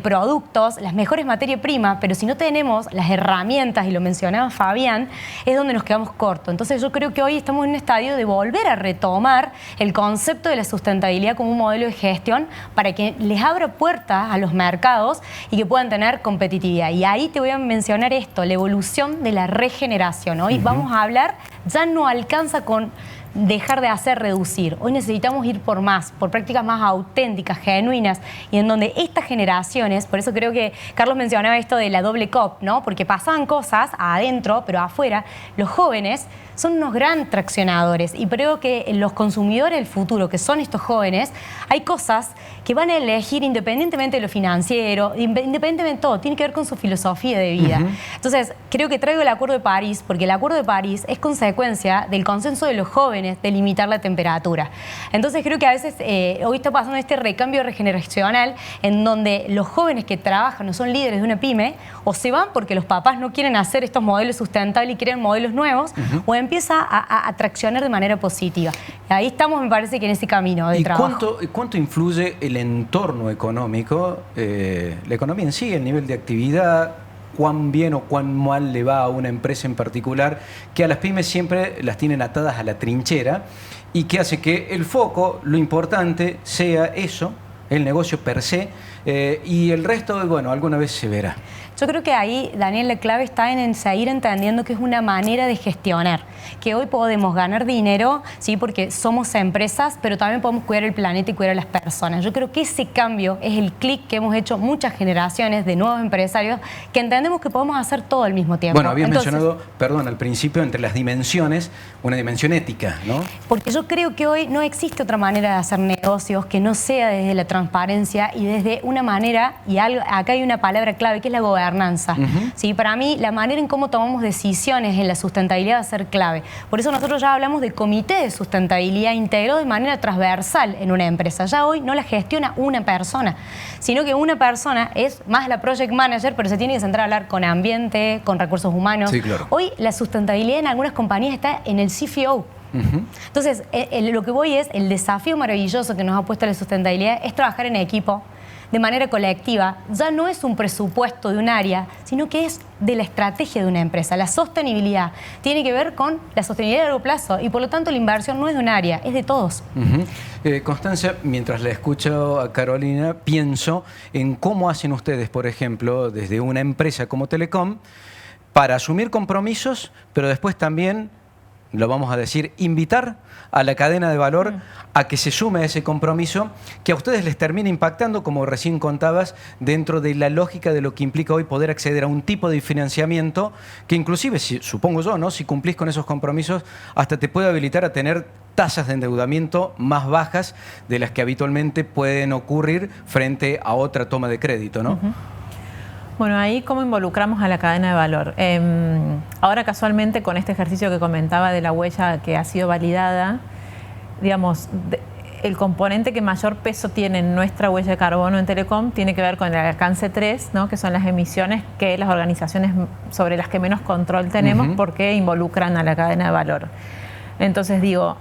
productos, las mejores materias primas, pero si no tenemos las herramientas, y lo mencionaba Fabián, es donde nos quedamos cortos. Entonces yo creo que hoy estamos en un estadio de volver a retomar el concepto de la sustentabilidad como un modelo de gestión para que les abra puertas a los mercados y que puedan tener competitividad. Y ahí te voy a mencionar esto, la evolución de la regeneración. Hoy vamos a hablar, ya no alcanza con dejar de hacer, reducir. Hoy necesitamos ir por más, por prácticas más auténticas, genuinas, y en donde estas generaciones, por eso creo que Carlos mencionaba esto de la doble COP, ¿no? Porque pasaban cosas adentro, pero afuera, los jóvenes son unos gran traccionadores y creo que los consumidores del futuro, que son estos jóvenes, hay cosas que van a elegir independientemente de lo financiero, independientemente de todo, tiene que ver con su filosofía de vida. Entonces, creo que traigo el Acuerdo de París, porque el Acuerdo de París es consecuencia del consenso de los jóvenes de limitar la temperatura. Entonces, creo que a veces hoy está pasando este recambio regeneracional en donde los jóvenes que trabajan o son líderes de una pyme, o se van porque los papás no quieren hacer estos modelos sustentables y quieren modelos nuevos, o empieza a traccionar de manera positiva. Ahí estamos, me parece que en ese camino de trabajo. ¿Cuánto influye el entorno económico, la economía en sí, el nivel de actividad, cuán bien o cuán mal le va a una empresa en particular, que a las pymes siempre las tienen atadas a la trinchera y que hace que el foco, lo importante, sea eso, el negocio per se, y el resto, bueno, alguna vez se verá? Yo creo que ahí, Daniel, la clave está en seguir entendiendo que es una manera de gestionar, que hoy podemos ganar dinero, sí, porque somos empresas, pero también podemos cuidar el planeta y cuidar a las personas. Yo creo que ese cambio es el clic que hemos hecho muchas generaciones de nuevos empresarios, que entendemos que podemos hacer todo al mismo tiempo. Bueno, habías mencionado, perdón, al principio, entre las dimensiones, una dimensión ética, ¿no? Porque yo creo que hoy no existe otra manera de hacer negocios que no sea desde la transparencia y desde una manera, y acá hay una palabra clave que es la gobernanza. ¿Sí? Para mí, la manera en cómo tomamos decisiones en la sustentabilidad va a ser clave. Por eso nosotros ya hablamos de comité de sustentabilidad integrado de manera transversal en una empresa. Ya hoy no la gestiona una persona, sino que una persona es más la project manager, pero se tiene que centrar a hablar con ambiente, con recursos humanos. Sí, claro. Hoy la sustentabilidad en algunas compañías está en el CFO. Entonces, lo que voy es, el desafío maravilloso que nos ha puesto la sustentabilidad es trabajar en equipo, de manera colectiva. Ya no es un presupuesto de un área, sino que es de la estrategia de una empresa. La sostenibilidad tiene que ver con la sostenibilidad a largo plazo y por lo tanto la inversión no es de un área, es de todos. Constancia, mientras la escucho a Carolina, pienso en cómo hacen ustedes, por ejemplo, desde una empresa como Telecom, para asumir compromisos, pero después también, lo vamos a decir, invitar a la cadena de valor a que se sume a ese compromiso que a ustedes les termina impactando, como recién contabas, dentro de la lógica de lo que implica hoy poder acceder a un tipo de financiamiento que inclusive, supongo yo, ¿no? Si cumplís con esos compromisos, hasta te puede habilitar a tener tasas de endeudamiento más bajas de las que habitualmente pueden ocurrir frente a otra toma de crédito, ¿no? Bueno, ahí cómo involucramos a la cadena de valor. Ahora casualmente con este ejercicio que comentaba de la huella que ha sido validada, digamos, el componente que mayor peso tiene en nuestra huella de carbono en Telecom tiene que ver con el alcance 3, ¿no? Que son las emisiones que las organizaciones sobre las que menos control tenemos porque involucran a la cadena de valor. Entonces digo,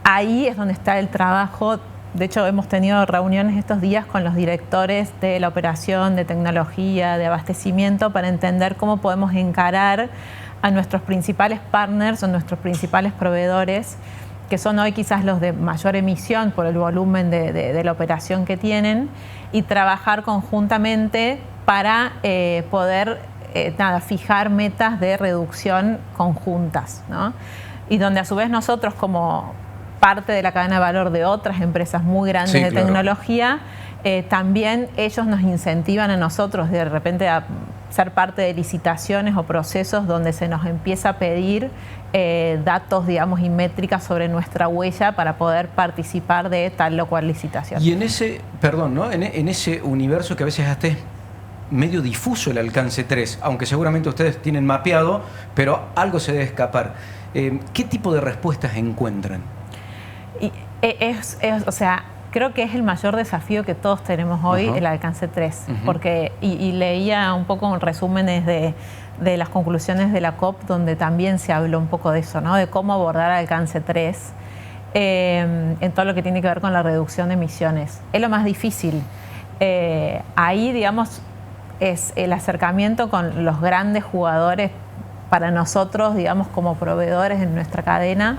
ahí es donde está el trabajo De hecho, hemos tenido reuniones estos días con los directores de la operación, de tecnología, de abastecimiento, para entender cómo podemos encarar a nuestros principales partners o nuestros principales proveedores, que son hoy quizás los de mayor emisión por el volumen de la operación que tienen, y trabajar conjuntamente para poder fijar metas de reducción conjuntas, ¿no? Y donde a su vez nosotros, como parte de la cadena de valor de otras empresas muy grandes de tecnología, también ellos nos incentivan a nosotros de repente a ser parte de licitaciones o procesos donde se nos empieza a pedir datos, digamos, y métricas sobre nuestra huella para poder participar de tal o cual licitación. Y en ese, perdón, ¿no? En ese universo que a veces hasta es medio difuso el alcance 3, aunque seguramente ustedes tienen mapeado, pero algo se debe escapar. ¿Qué tipo de respuestas encuentran? O sea, creo que es el mayor desafío que todos tenemos hoy, el alcance 3, porque, y leía un poco resúmenes de las conclusiones de la COP, donde también se habló un poco de eso, ¿no? De cómo abordar alcance 3 en todo lo que tiene que ver con la reducción de emisiones. Es lo más difícil. Ahí, digamos, es el acercamiento con los grandes jugadores para nosotros, digamos, como proveedores en nuestra cadena,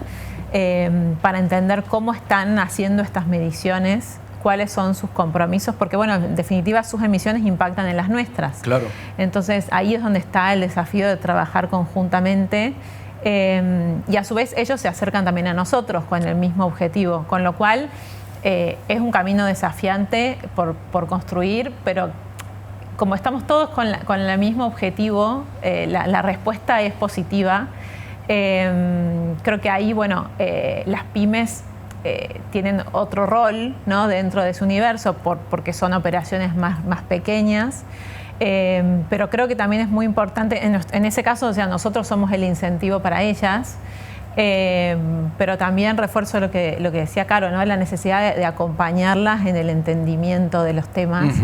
para entender cómo están haciendo estas mediciones, cuáles son sus compromisos, porque, bueno, en definitiva sus emisiones impactan en las nuestras. Claro. Entonces, ahí es donde está el desafío de trabajar conjuntamente, y a su vez ellos se acercan también a nosotros con el mismo objetivo, con lo cual es un camino desafiante por construir, pero como estamos todos con el mismo objetivo, la respuesta es positiva. Creo que ahí, bueno, las pymes tienen otro rol, ¿no?, dentro de su universo porque son operaciones más pequeñas, pero creo que también es muy importante, en ese caso, o sea, nosotros somos el incentivo para ellas, pero también refuerzo lo que decía Caro, ¿no?, la necesidad de acompañarlas en el entendimiento de los temas.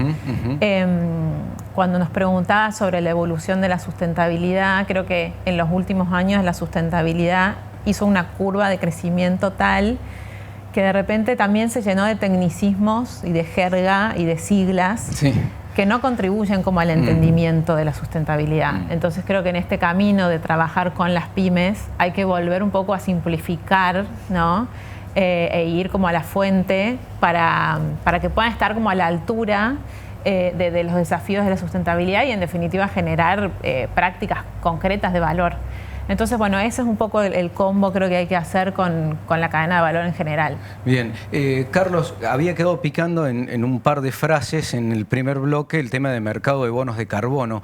Cuando nos preguntaba sobre la evolución de la sustentabilidad, creo que en los últimos años la sustentabilidad hizo una curva de crecimiento tal que de repente también se llenó de tecnicismos y de jerga y de siglas que no contribuyen como al entendimiento de la sustentabilidad. Entonces creo que en este camino de trabajar con las pymes hay que volver un poco a simplificar, ¿no?, e ir como a la fuente para que puedan estar como a la altura de los desafíos de la sustentabilidad y en definitiva generar prácticas concretas de valor. Entonces, bueno, ese es un poco el combo, creo que hay que hacer con la cadena de valor en general. Bien. Carlos, había quedado picando en un par de frases en el primer bloque el tema de mercado de bonos de carbono.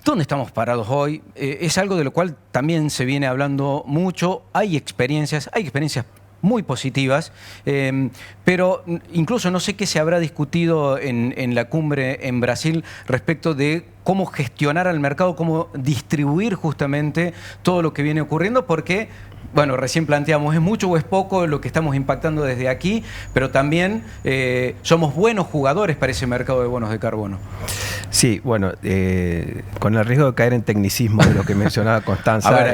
¿Dónde estamos parados hoy? Es algo de lo cual también se viene hablando mucho. Hay experiencias muy positivas, pero incluso no sé qué se habrá discutido en la cumbre en Brasil respecto de cómo gestionar al mercado, cómo distribuir justamente todo lo que viene ocurriendo, porque, bueno, recién planteamos, ¿es mucho o es poco lo que estamos impactando desde aquí? Pero también somos buenos jugadores para ese mercado de bonos de carbono. Sí, bueno, con el riesgo de caer en tecnicismo de lo que mencionaba Constanza,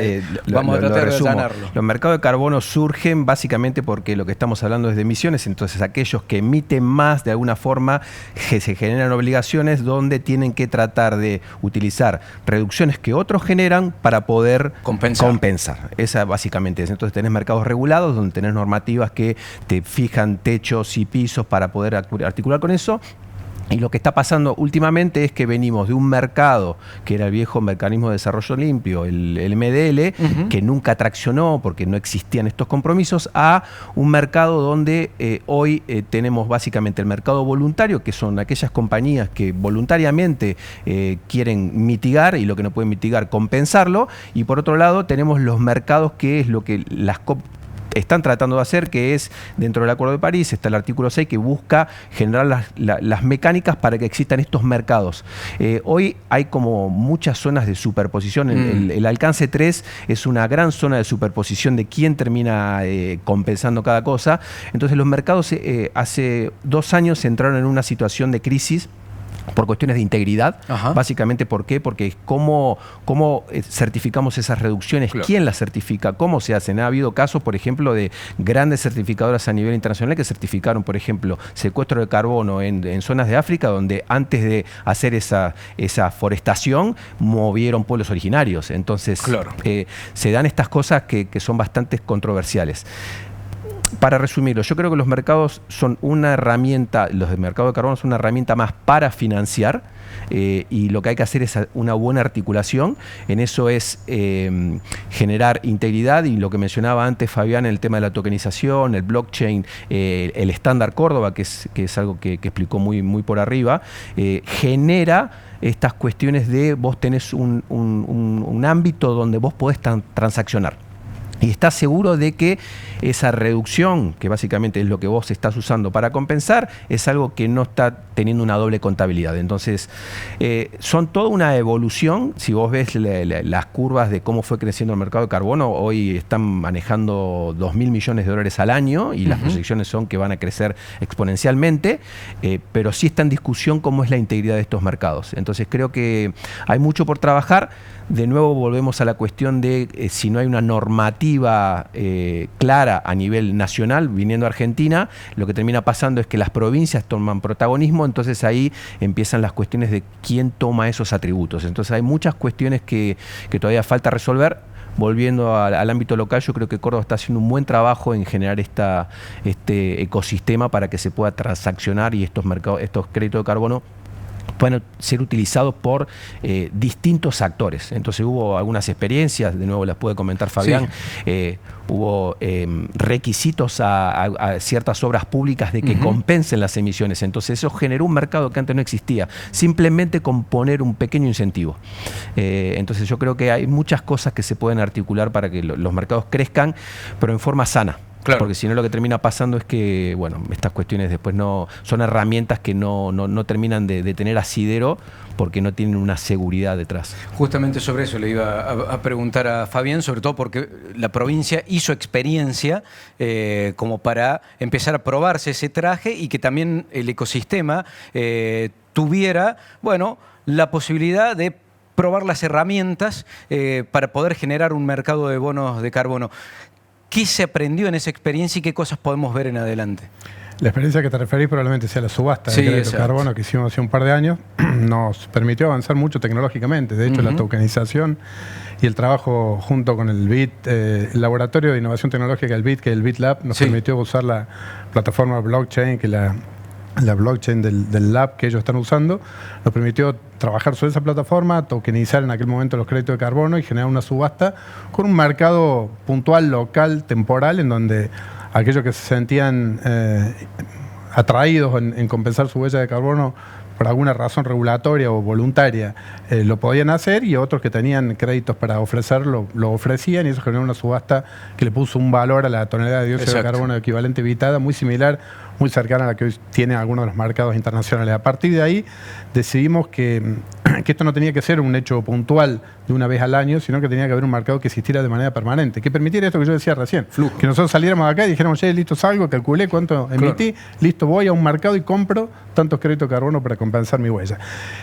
vamos a tratar de allanarlo. Los mercados de carbono surgen básicamente porque lo que estamos hablando es de emisiones, entonces aquellos que emiten más, de alguna forma, se generan obligaciones donde tienen que tratar de utilizar reducciones que otros generan para poder compensar. Esa básicamente es. Entonces tenés mercados regulados donde tenés normativas que te fijan techos y pisos para poder articular con eso. Y lo que está pasando últimamente es que venimos de un mercado que era el viejo mecanismo de desarrollo limpio, el MDL, que nunca traccionó porque no existían estos compromisos, a un mercado donde hoy tenemos básicamente el mercado voluntario, que son aquellas compañías que voluntariamente quieren mitigar y lo que no pueden mitigar, compensarlo. Y por otro lado tenemos los mercados, que es lo que las COP están tratando de hacer, que es dentro del Acuerdo de París, está el artículo 6 que busca generar las mecánicas para que existan estos mercados. Hoy hay como muchas zonas de superposición. El alcance 3 es una gran zona de superposición de quién termina compensando cada cosa. Entonces los mercados hace 2 años entraron en una situación de crisis por cuestiones de integridad. Básicamente, ¿por qué? Porque cómo certificamos esas reducciones, quién las certifica, cómo se hacen. Ha habido casos, por ejemplo, de grandes certificadoras a nivel internacional que certificaron, por ejemplo, secuestro de carbono en zonas de África, donde antes de hacer esa forestación movieron pueblos originarios. Entonces, se dan estas cosas que son bastante controversiales. Para resumirlo, yo creo que los mercados son una herramienta, los del mercado de carbono son una herramienta más para financiar, y lo que hay que hacer es una buena articulación. En eso es generar integridad, y lo que mencionaba antes Fabián, el tema de la tokenización, el blockchain, el estándar Córdoba, que es algo que explicó muy por arriba, genera estas cuestiones de vos tenés un ámbito donde vos podés transaccionar. Y estás seguro de que esa reducción, que básicamente es lo que vos estás usando para compensar, es algo que no está teniendo una doble contabilidad. Entonces, son toda una evolución. Si vos ves las curvas de cómo fue creciendo el mercado de carbono, hoy están manejando 2.000 millones de dólares al año, y las proyecciones son que van a crecer exponencialmente, pero sí está en discusión cómo es la integridad de estos mercados. Entonces, creo que hay mucho por trabajar. De nuevo volvemos a la cuestión de si no hay una normativa clara a nivel nacional, viniendo a Argentina, lo que termina pasando es que las provincias toman protagonismo, entonces ahí empiezan las cuestiones de quién toma esos atributos. Entonces hay muchas cuestiones que todavía falta resolver. Volviendo al ámbito local, yo creo que Córdoba está haciendo un buen trabajo en generar este ecosistema para que se pueda transaccionar y estos créditos de carbono pueden ser utilizados por distintos actores. Entonces hubo algunas experiencias, de nuevo las puede comentar Fabián, hubo requisitos a ciertas obras públicas de que compensen las emisiones. Entonces eso generó un mercado que antes no existía, simplemente con poner un pequeño incentivo. Entonces yo creo que hay muchas cosas que se pueden articular para que los mercados crezcan, pero en forma sana. Claro. Porque si no, lo que termina pasando es que, bueno, estas cuestiones después no son herramientas que no terminan de tener asidero, porque no tienen una seguridad detrás. Justamente sobre eso le iba a preguntar a Fabián, sobre todo porque la provincia hizo experiencia como para empezar a probarse ese traje, y que también el ecosistema tuviera, bueno, la posibilidad de probar las herramientas para poder generar un mercado de bonos de carbono. ¿Qué se aprendió en esa experiencia y qué cosas podemos ver en adelante? La experiencia que te referís probablemente sea la subasta de crédito de carbono que hicimos hace un par de años. Nos permitió avanzar mucho tecnológicamente. De hecho, la tokenización y el trabajo junto con el BIT, el laboratorio de innovación tecnológica del BIT, que es el BIT Lab, nos permitió usar la plataforma blockchain, que la blockchain del lab que ellos están usando, nos permitió trabajar sobre esa plataforma, tokenizar en aquel momento los créditos de carbono y generar una subasta con un mercado puntual, local, temporal, en donde aquellos que se sentían atraídos en compensar su huella de carbono por alguna razón regulatoria o voluntaria, lo podían hacer, y otros que tenían créditos para ofrecerlo, lo ofrecían, y eso generó una subasta que le puso un valor a la tonelada de dióxido de carbono equivalente evitada muy similar, muy cercana a la que hoy tienen algunos de los mercados internacionales. A partir de ahí decidimos que esto no tenía que ser un hecho puntual de una vez al año, sino que tenía que haber un mercado que existiera de manera permanente, que permitiera esto que yo decía recién, que nosotros saliéramos de acá y dijéramos, listo, salgo, calculé cuánto emití, listo, voy a un mercado y compro tantos créditos de carbono para compensar mi huella.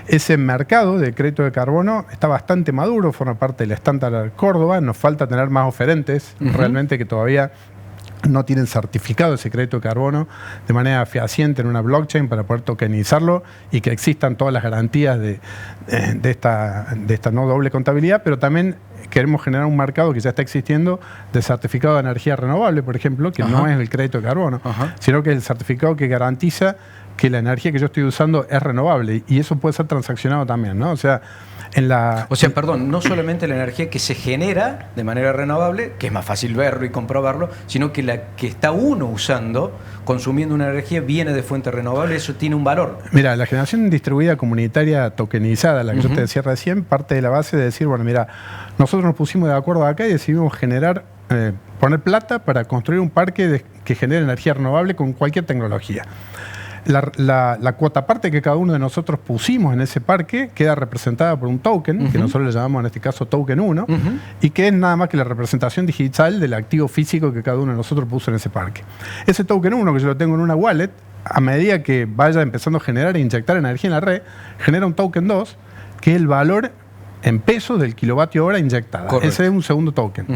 Ese mercado de crédito de carbono está bastante maduro, forma parte del estándar Córdoba, nos falta tener más oferentes realmente que todavía no tienen certificado ese crédito de carbono de manera fehaciente en una blockchain para poder tokenizarlo y que existan todas las garantías de esta no doble contabilidad, pero también queremos generar un mercado que ya está existiendo de certificado de energía renovable, por ejemplo, que no es el crédito de carbono, sino que es el certificado que garantiza que la energía que yo estoy usando es renovable, y eso puede ser transaccionado también, ¿no? O sea, perdón, no solamente la energía que se genera de manera renovable, que es más fácil verlo y comprobarlo, sino que la que está uno usando, consumiendo una energía, viene de fuente renovable, eso tiene un valor. Mira, la generación distribuida comunitaria tokenizada, la que yo te decía recién, parte de la base de decir, bueno, mira, nosotros nos pusimos de acuerdo acá y decidimos poner plata para construir un parque que genere energía renovable con cualquier tecnología. La cuota parte que cada uno de nosotros pusimos en ese parque queda representada por un token, que nosotros le llamamos en este caso token 1, y que es nada más que la representación digital del activo físico que cada uno de nosotros puso en ese parque. Ese token 1, que yo lo tengo en una wallet, a medida que vaya empezando a generar e inyectar energía en la red, genera un token 2, que es el valor en pesos del kilovatio hora inyectada. Correcto. Ese es un segundo token.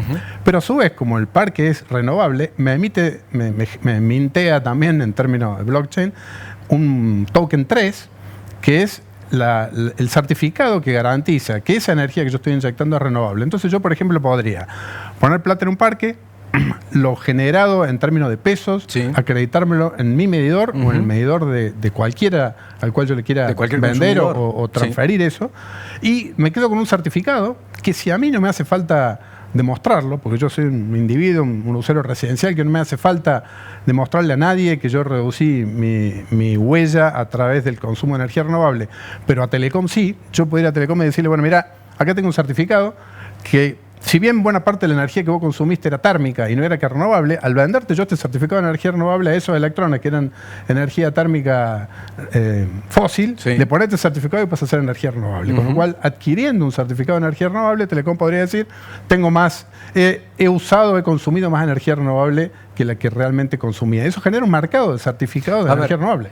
Pero a su vez, como el parque es renovable, me mintea también en términos de blockchain un token 3, que es el certificado que garantiza que esa energía que yo estoy inyectando es renovable. Entonces yo, por ejemplo, podría poner plata en un parque, lo generado en términos de pesos, acreditármelo en mi medidor o en el medidor de cualquiera al cual yo le quiera vender o transferir eso, y me quedo con un certificado que, si a mí no me hace falta demostrarlo, porque yo soy un individuo, un usuario residencial, que no me hace falta demostrarle a nadie que yo reducí mi huella a través del consumo de energía renovable, pero a Telecom sí, yo podría ir a Telecom y decirle, bueno, mira, acá tengo un certificado que, si bien buena parte de la energía que vos consumiste era térmica y no era que renovable, al venderte yo este certificado de energía renovable a esos electrones que eran energía térmica fósil, le ponés este certificado y pasa a ser energía renovable. Con lo cual, adquiriendo un certificado de energía renovable, Telecom podría decir, tengo más, he consumido más energía renovable que la que realmente consumía. Eso genera un mercado de certificados de energía renovable.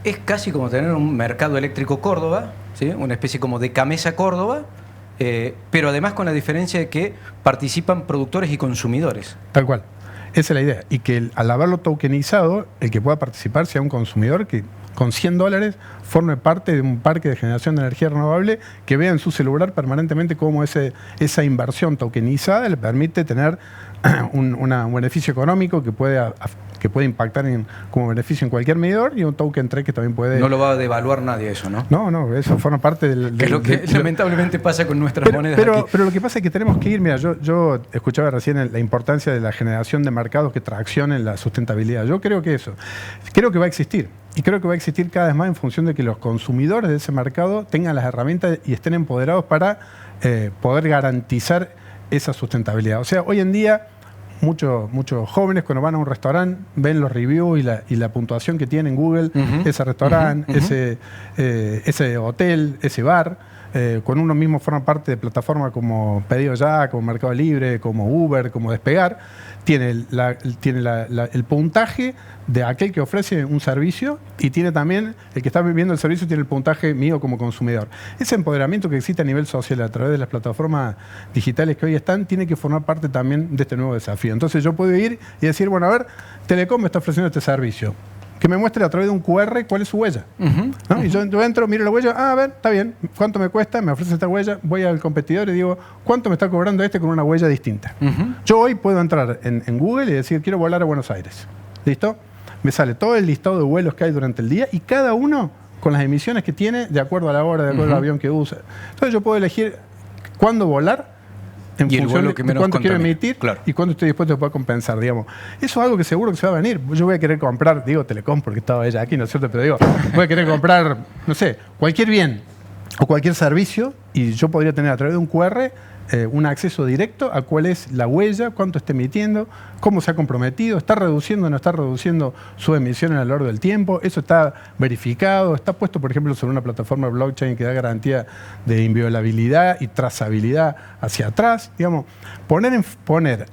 Es casi como tener un mercado eléctrico Córdoba, ¿sí? Una especie como de Camesa Córdoba, pero además con la diferencia de que participan productores y consumidores. Tal cual. Esa es la idea. Y que al haberlo tokenizado, el que pueda participar sea un consumidor que con $100 forme parte de un parque de generación de energía renovable, que vea en su celular permanentemente cómo esa inversión tokenizada le permite tener un beneficio económico que puede impactar como beneficio en cualquier medidor, y un token 3 que también puede... No lo va a devaluar nadie eso, ¿no? No, eso forma parte del... Que es lo que lamentablemente pasa con nuestras monedas aquí. Pero lo que pasa es que tenemos que ir... Mira, yo escuchaba recién la importancia de la generación de mercados que traccionen la sustentabilidad. Yo creo que va a existir. Y creo que va a existir cada vez más en función de que los consumidores de ese mercado tengan las herramientas y estén empoderados para poder garantizar esa sustentabilidad. O sea, hoy en día muchos jóvenes, cuando van a un restaurante, ven los reviews y la puntuación que tiene en Google ese restaurante, ese hotel, ese bar. Con uno mismo forma parte de plataformas como Pedido Ya, como Mercado Libre, como Uber, como Despegar. Tiene el puntaje de aquel que ofrece un servicio, y tiene también, el que está viviendo el servicio tiene el puntaje mío como consumidor. Ese empoderamiento que existe a nivel social a través de las plataformas digitales que hoy están, tiene que formar parte también de este nuevo desafío. Entonces yo puedo ir y decir, bueno, a ver, Telecom me está ofreciendo este servicio, que me muestre a través de un QR cuál es su huella. ¿No? Y yo entro, miro la huella, a ver, está bien, ¿cuánto me cuesta? Me ofrece esta huella, voy al competidor y digo, ¿cuánto me está cobrando este con una huella distinta? Yo hoy puedo entrar en Google y decir, quiero volar a Buenos Aires. ¿Listo? Me sale todo el listado de vuelos que hay durante el día, y cada uno con las emisiones que tiene, de acuerdo a la hora, de acuerdo al avión que usa. Entonces yo puedo elegir cuándo volar, en función de cuánto quiero emitir, y cuánto estoy dispuesto a poder compensar, digamos. Eso es algo que seguro que se va a venir. Yo voy a querer comprar, digo Telecom porque estaba ella aquí, ¿no es cierto? Pero digo, voy a querer comprar, no sé, cualquier bien o cualquier servicio, y yo podría tener a través de un QR un acceso directo a cuál es la huella, cuánto está emitiendo, cómo se ha comprometido, está reduciendo o no está reduciendo sus emisiones a lo largo del tiempo. Eso está verificado, está puesto, por ejemplo, sobre una plataforma blockchain que da garantía de inviolabilidad y trazabilidad hacia atrás. Digamos, poner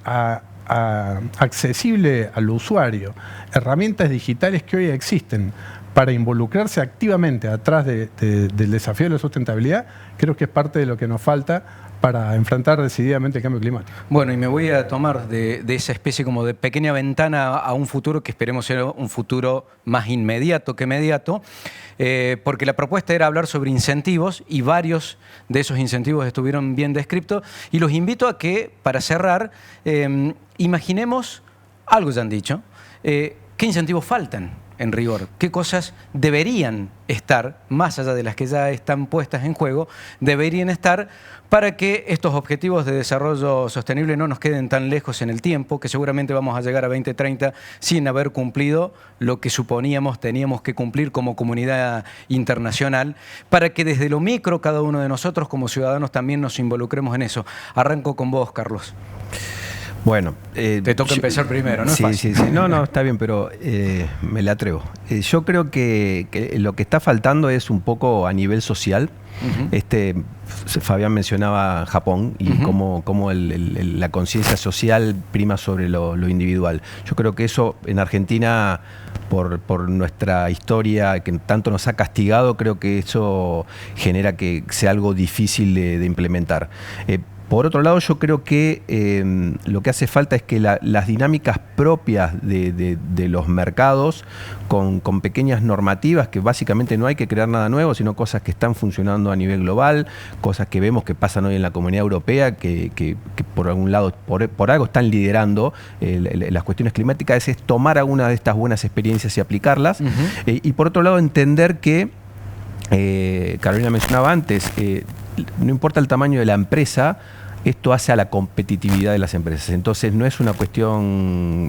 accesible al usuario herramientas digitales que hoy existen para involucrarse activamente atrás del desafío de la sustentabilidad, creo que es parte de lo que nos falta para enfrentar decididamente el cambio climático. Bueno, y me voy a tomar de esa especie como de pequeña ventana a un futuro que esperemos sea un futuro más inmediato que mediato, porque la propuesta era hablar sobre incentivos, y varios de esos incentivos estuvieron bien descritos, y los invito a que, para cerrar, imaginemos, algo ya han dicho, ¿qué incentivos faltan? En rigor, ¿qué cosas deberían estar, más allá de las que ya están puestas en juego, deberían estar para que estos objetivos de desarrollo sostenible no nos queden tan lejos en el tiempo, que seguramente vamos a llegar a 2030 sin haber cumplido lo que suponíamos teníamos que cumplir como comunidad internacional, para que desde lo micro cada uno de nosotros como ciudadanos también nos involucremos en eso? Arranco con vos, Carlos. Bueno, te toca empezar primero, ¿no? Sí. No, está bien, pero me la atrevo. Yo creo que lo que está faltando es un poco a nivel social. Fabián mencionaba Japón y cómo la conciencia social prima sobre lo individual. Yo creo que eso en Argentina por nuestra historia que tanto nos ha castigado, creo que eso genera que sea algo difícil de implementar. Por otro lado, yo creo que lo que hace falta es que las dinámicas propias de los mercados, con pequeñas normativas, que básicamente no hay que crear nada nuevo, sino cosas que están funcionando a nivel global, cosas que vemos que pasan hoy en la Comunidad Europea, que por algún lado, por algo están liderando las cuestiones climáticas, es tomar alguna de estas buenas experiencias y aplicarlas. Y por otro lado, entender que, Carolina mencionaba antes, no importa el tamaño de la empresa, esto hace a la competitividad de las empresas. Entonces no es una cuestión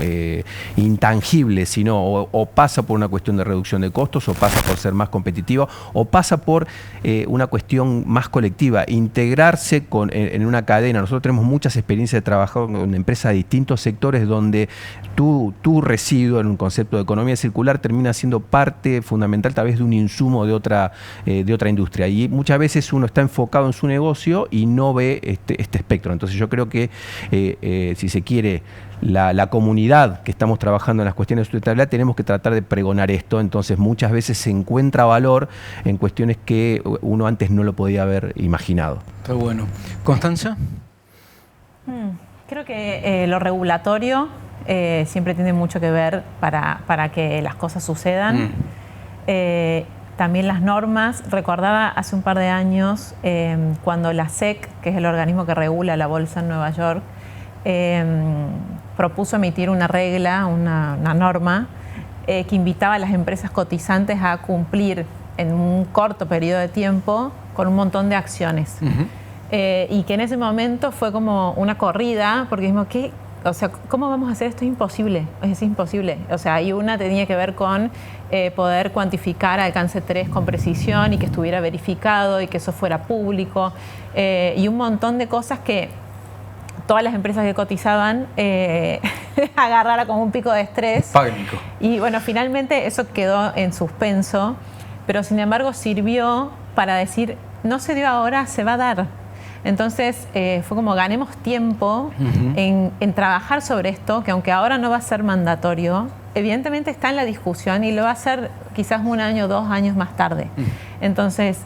intangible, sino o pasa por una cuestión de reducción de costos, o pasa por ser más competitivo, o pasa por una cuestión más colectiva, integrarse en una cadena. Nosotros tenemos muchas experiencias de trabajar con empresas de distintos sectores donde tu residuo en un concepto de economía circular termina siendo parte fundamental tal vez de un insumo de otra industria. Y muchas veces uno está enfocado en su negocio y no ve este espectro. Entonces yo creo que, si se quiere, la comunidad que estamos trabajando en las cuestiones de sustentabilidad, tenemos que tratar de pregonar esto. Entonces muchas veces se encuentra valor en cuestiones que uno antes no lo podía haber imaginado. Está bueno. ¿Constanza? Creo que lo regulatorio siempre tiene mucho que ver para que las cosas sucedan. También las normas. Recordaba hace un par de años cuando la SEC, que es el organismo que regula la bolsa en Nueva York, propuso emitir una regla, una norma que invitaba a las empresas cotizantes a cumplir en un corto periodo de tiempo con un montón de acciones. Y que en ese momento fue como una corrida, porque dijimos, o sea, ¿cómo vamos a hacer esto? Es imposible, es imposible. O sea, y una tenía que ver con poder cuantificar alcance 3 con precisión y que estuviera verificado y que eso fuera público, y un montón de cosas que todas las empresas que cotizaban agarrara como un pico de estrés. Pánico. Y bueno, finalmente eso quedó en suspenso, pero sin embargo sirvió para decir, no se dio ahora, se va a dar. Entonces fue como ganemos tiempo en trabajar sobre esto, que aunque ahora no va a ser mandatorio, evidentemente está en la discusión y lo va a ser quizás 1 año, 2 años más tarde. Entonces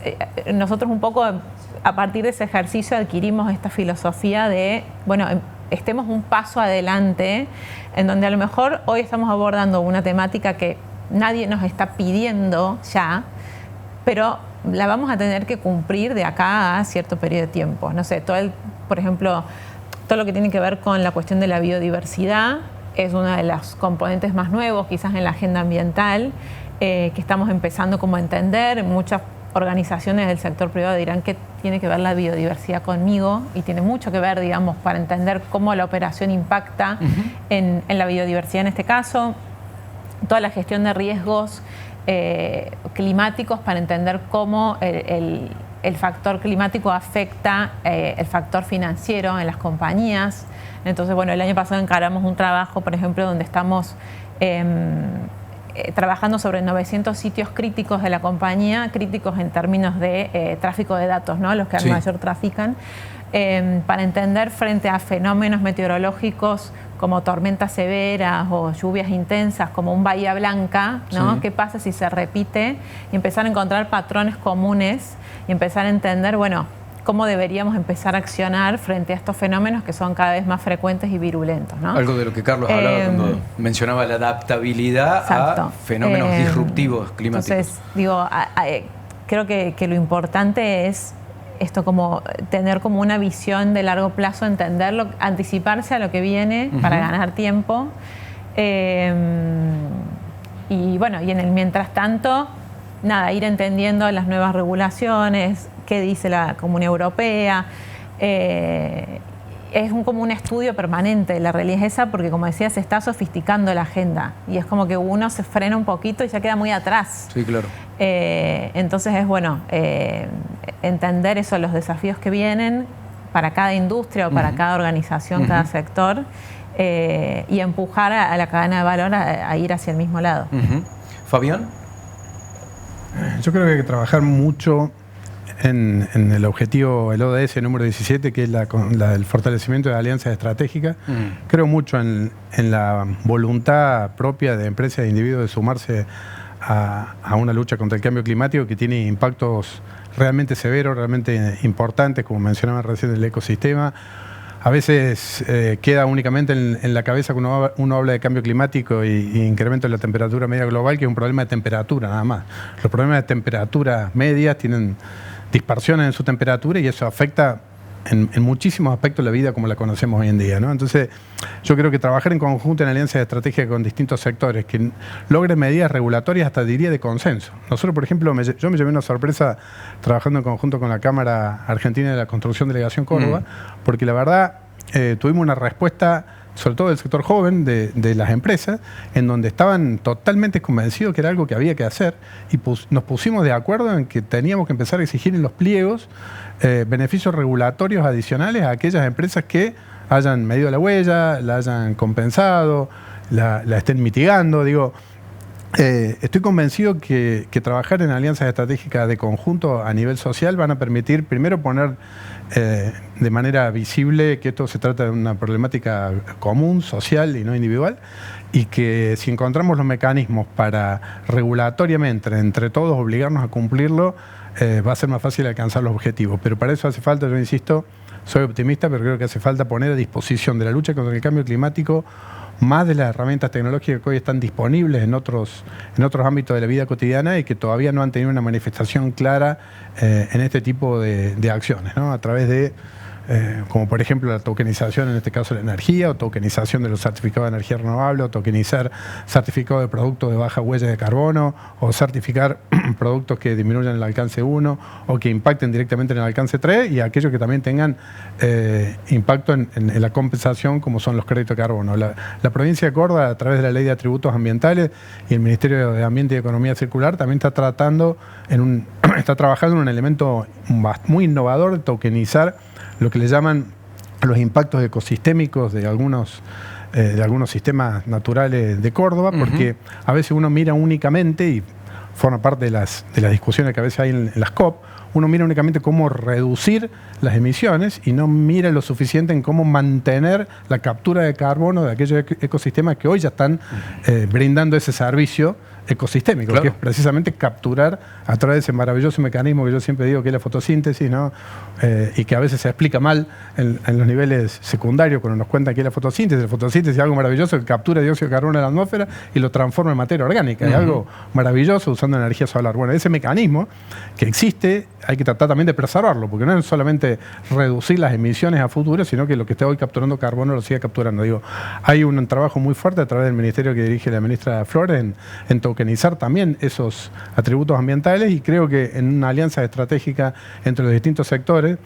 nosotros un poco a partir de ese ejercicio adquirimos esta filosofía de, bueno, estemos un paso adelante, en donde a lo mejor hoy estamos abordando una temática que nadie nos está pidiendo ya, pero la vamos a tener que cumplir de acá a cierto periodo de tiempo. No sé, por ejemplo, todo lo que tiene que ver con la cuestión de la biodiversidad es uno de los componentes más nuevos, quizás en la agenda ambiental, que estamos empezando como a entender. Muchas organizaciones del sector privado dirán que tiene que ver la biodiversidad conmigo, y tiene mucho que ver, digamos, para entender cómo la operación impacta en la biodiversidad en este caso. Toda la gestión de riesgos climáticos para entender cómo el factor climático afecta el factor financiero en las compañías. Entonces, bueno, el año pasado encaramos un trabajo, por ejemplo, donde estamos trabajando sobre 900 sitios críticos de la compañía, críticos en términos de tráfico de datos, ¿no? Los que al mayor trafican, para entender frente a fenómenos meteorológicos como tormentas severas o lluvias intensas, como un Bahía Blanca, ¿no? ¿Qué pasa si se repite? Y empezar a encontrar patrones comunes y empezar a entender, bueno, cómo deberíamos empezar a accionar frente a estos fenómenos que son cada vez más frecuentes y virulentos, ¿no? Algo de lo que Carlos hablaba cuando mencionaba la adaptabilidad a fenómenos disruptivos climáticos. Entonces, digo, creo que lo importante es esto, como tener como una visión de largo plazo, entenderlo, anticiparse a lo que viene para ganar tiempo. Y bueno, y en el mientras tanto, nada, ir entendiendo las nuevas regulaciones, qué dice la Comunidad Europea. Es como un estudio permanente, la realidad es esa, porque como decía, se está sofisticando la agenda y es como que uno se frena un poquito y ya queda muy atrás. Sí, claro. Entonces es bueno entender eso, los desafíos que vienen para cada industria o para cada organización, cada sector, y empujar a la cadena de valor a ir hacia el mismo lado. Fabián. Yo creo que hay que trabajar mucho en el objetivo, el ODS número 17, que es el fortalecimiento de alianzas estratégicas. Creo mucho en la voluntad propia de empresas e individuos de sumarse a una lucha contra el cambio climático que tiene impactos realmente severos, realmente importantes, como mencionaba recién, del ecosistema. A veces queda únicamente en la cabeza cuando uno habla de cambio climático y incremento de la temperatura media global, que es un problema de temperatura nada más. Los problemas de temperatura media tienen dispersiones en su temperatura y eso afecta en muchísimos aspectos la vida como la conocemos hoy en día, ¿no? Entonces, yo creo que trabajar en conjunto en alianzas estratégicas con distintos sectores que logren medidas regulatorias, hasta diría de consenso. Nosotros, por ejemplo, yo me llevé una sorpresa trabajando en conjunto con la Cámara Argentina de la Construcción Delegación Córdoba, porque la verdad tuvimos una respuesta, sobre todo del sector joven, de las empresas, en donde estaban totalmente convencidos que era algo que había que hacer y nos pusimos de acuerdo en que teníamos que empezar a exigir en los pliegos beneficios regulatorios adicionales a aquellas empresas que hayan medido la huella, la hayan compensado, la estén mitigando. Digo, estoy convencido que trabajar en alianzas estratégicas de conjunto a nivel social van a permitir, primero, poner de manera visible que esto se trata de una problemática común, social y no individual, y que si encontramos los mecanismos para regulatoriamente, entre todos, obligarnos a cumplirlo, va a ser más fácil alcanzar los objetivos. Pero para eso hace falta, yo insisto, soy optimista, pero creo que hace falta poner a disposición de la lucha contra el cambio climático más de las herramientas tecnológicas que hoy están disponibles en otros ámbitos de la vida cotidiana y que todavía no han tenido una manifestación clara en este tipo de acciones, ¿no? A través de, como por ejemplo la tokenización, en este caso la energía, o tokenización de los certificados de energía renovable, o tokenizar certificados de productos de baja huella de carbono, o certificar productos que disminuyan el alcance 1 o que impacten directamente en el alcance 3, y aquellos que también tengan impacto en la compensación, como son los créditos de carbono. La provincia de Córdoba, a través de la Ley de Atributos Ambientales y el Ministerio de Ambiente y Economía Circular, también está trabajando en un elemento muy innovador de tokenizar lo que le llaman los impactos ecosistémicos de algunos sistemas naturales de Córdoba, porque a veces uno mira únicamente, y forma parte de las discusiones que a veces hay en las COP, uno mira únicamente cómo reducir las emisiones y no mira lo suficiente en cómo mantener la captura de carbono de aquellos ecosistemas que hoy ya están brindando ese servicio ecosistémico, claro, que es precisamente capturar a través de ese maravilloso mecanismo que yo siempre digo que es la fotosíntesis, ¿no? Y que a veces se explica mal en los niveles secundarios cuando nos cuentan que es la fotosíntesis. La fotosíntesis es algo maravilloso que captura dióxido de carbono en la atmósfera y lo transforma en materia orgánica. Es algo maravilloso usando energía solar. Bueno, ese mecanismo que existe hay que tratar también de preservarlo, porque no es solamente reducir las emisiones a futuro, sino que lo que está hoy capturando carbono lo siga capturando. Digo, hay un trabajo muy fuerte a través del ministerio que dirige la ministra Flores en tokenizar también esos atributos ambientales, y creo que en una alianza estratégica entre los distintos sectores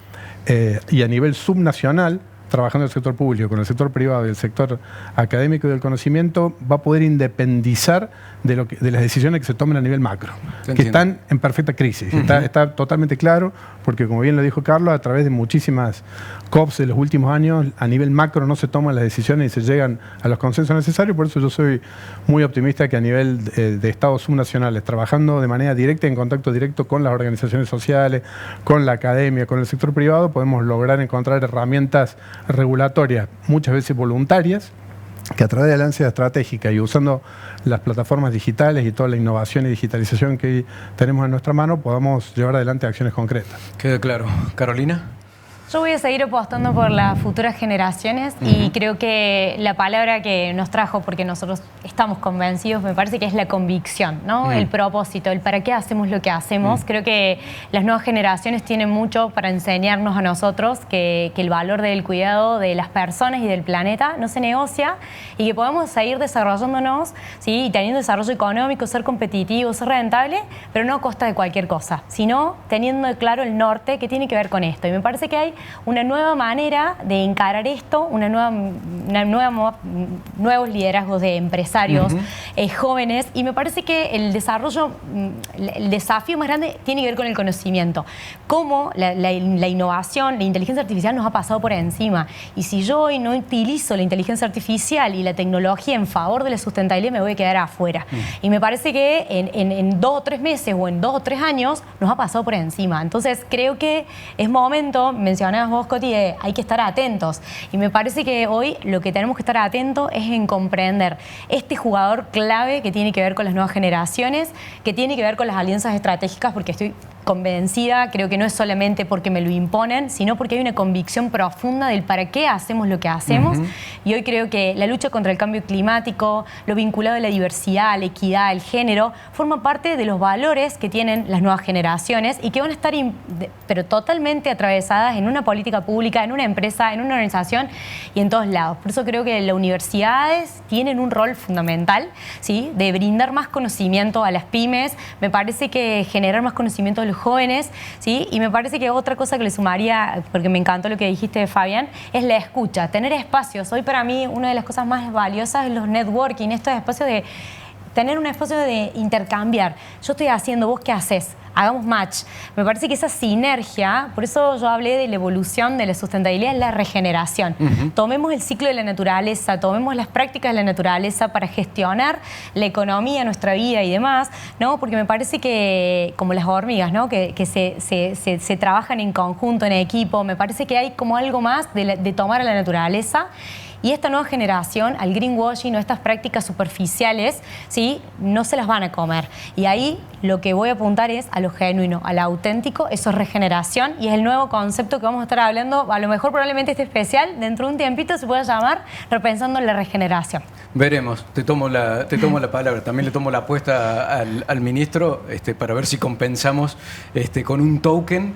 y a nivel subnacional, trabajando el sector público con el sector privado y el sector académico y del conocimiento, va a poder independizar de las decisiones que se tomen a nivel macro, que están en perfecta crisis. Está totalmente claro, porque como bien lo dijo Carlos, a través de muchísimas COPs de los últimos años, a nivel macro no se toman las decisiones y se llegan a los consensos necesarios. Por eso yo soy muy optimista que a nivel de estados subnacionales, trabajando de manera directa, en contacto directo con las organizaciones sociales, con la academia, con el sector privado, podemos lograr encontrar herramientas regulatorias, muchas veces voluntarias, que a través de la alianza estratégica y usando las plataformas digitales y toda la innovación y digitalización que tenemos en nuestra mano, podamos llevar adelante acciones concretas. Queda claro. Carolina. Yo voy a seguir apostando por las futuras generaciones y creo que la palabra que nos trajo, porque nosotros estamos convencidos, me parece que es la convicción, ¿no? El propósito, el para qué hacemos lo que hacemos. Creo que las nuevas generaciones tienen mucho para enseñarnos a nosotros, que el valor del cuidado de las personas y del planeta no se negocia y que podemos seguir desarrollándonos, ¿sí? Y teniendo desarrollo económico, ser competitivos, ser rentable, pero no a costa de cualquier cosa, sino teniendo claro el norte que tiene que ver con esto. Y me parece que hay una nueva manera de encarar esto, nuevos liderazgos de empresarios jóvenes, y me parece que el desarrollo, el desafío más grande tiene que ver con el conocimiento. Cómo la innovación, la inteligencia artificial nos ha pasado por encima, y si yo hoy no utilizo la inteligencia artificial y la tecnología en favor de la sustentabilidad, me voy a quedar afuera. Y me parece que en 2 o 3 meses o en 2 o 3 años nos ha pasado por encima. Entonces creo que es momento, mencionabas vos, Coti, hay que estar atentos, y me parece que hoy lo que tenemos que estar atentos es en comprender este jugador clave que tiene que ver con las nuevas generaciones, que tiene que ver con las alianzas estratégicas, porque estoy convencida, creo que no es solamente porque me lo imponen, sino porque hay una convicción profunda del para qué hacemos lo que hacemos. Y hoy creo que la lucha contra el cambio climático, lo vinculado a la diversidad, a la equidad, al género, forma parte de los valores que tienen las nuevas generaciones y que van a estar pero totalmente atravesadas en una política pública, en una empresa, en una organización y en todos lados. Por eso creo que las universidades tienen un rol fundamental, ¿sí?, de brindar más conocimiento a las pymes. Me parece que generar más conocimiento a los jóvenes, ¿sí? Y me parece que otra cosa que le sumaría, porque me encantó lo que dijiste, Fabián, es la escucha, tener espacios. Hoy para mí una de las cosas más valiosas es los networking, estos espacios de tener un espacio de intercambiar. Yo estoy haciendo, ¿vos qué haces? Hagamos match. Me parece que esa sinergia, por eso yo hablé de la evolución de la sustentabilidad, es la regeneración. Tomemos el ciclo de la naturaleza, tomemos las prácticas de la naturaleza para gestionar la economía, nuestra vida y demás, ¿no? Porque me parece que, como las hormigas, ¿no?, que se trabajan en conjunto, en equipo, me parece que hay como algo más de tomar a la naturaleza. Y esta nueva generación, al greenwashing o estas prácticas superficiales, ¿sí?, no se las van a comer. Y ahí lo que voy a apuntar es a lo genuino, a lo auténtico. Eso es regeneración y es el nuevo concepto que vamos a estar hablando. A lo mejor probablemente este especial, dentro de un tiempito, se pueda llamar Repensando la Regeneración. Veremos, te tomo la palabra. También le tomo la apuesta al ministro para ver si compensamos con un token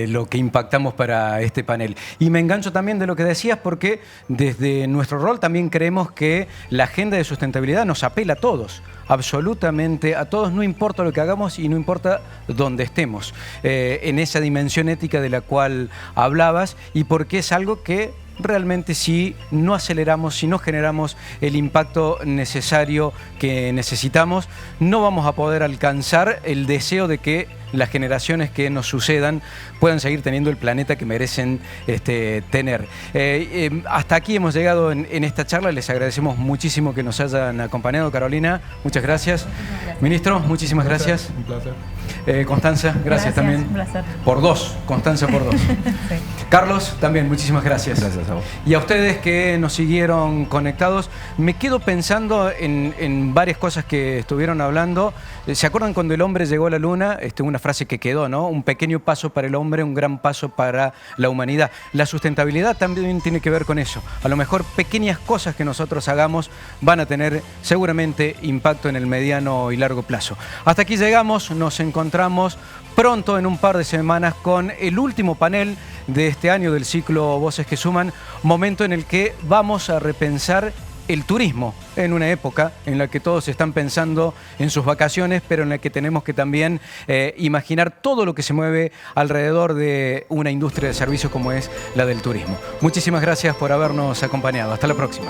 lo que impactamos para este panel. Y me engancho también de lo que decías, porque desde nuestro rol también creemos que la agenda de sustentabilidad nos apela a todos, absolutamente a todos, no importa lo que hagamos y no importa dónde estemos, en esa dimensión ética de la cual hablabas, y porque es algo que realmente, si no aceleramos, si no generamos el impacto necesario que necesitamos, no vamos a poder alcanzar el deseo de que las generaciones que nos sucedan puedan seguir teniendo el planeta que merecen tener. Hasta aquí hemos llegado en esta charla. Les agradecemos muchísimo que nos hayan acompañado. Carolina, muchas gracias. Ministro, muchísimas gracias. Un placer. Constanza, gracias también. Un placer. Por 2, Constanza por 2. Sí. Carlos, también muchísimas gracias. Gracias a vos. Y a ustedes que nos siguieron conectados, me quedo pensando en varias cosas que estuvieron hablando. ¿Se acuerdan cuando el hombre llegó a la luna? Una frase que quedó, ¿no? Un pequeño paso para el hombre, un gran paso para la humanidad. La sustentabilidad también tiene que ver con eso. A lo mejor pequeñas cosas que nosotros hagamos van a tener seguramente impacto en el mediano y largo plazo. Hasta aquí llegamos, nos encontramos pronto en un par de semanas con el último panel de este año del ciclo Voces que Suman, momento en el que vamos a repensar el turismo en una época en la que todos están pensando en sus vacaciones, pero en la que tenemos que también imaginar todo lo que se mueve alrededor de una industria de servicios como es la del turismo. Muchísimas gracias por habernos acompañado. Hasta la próxima.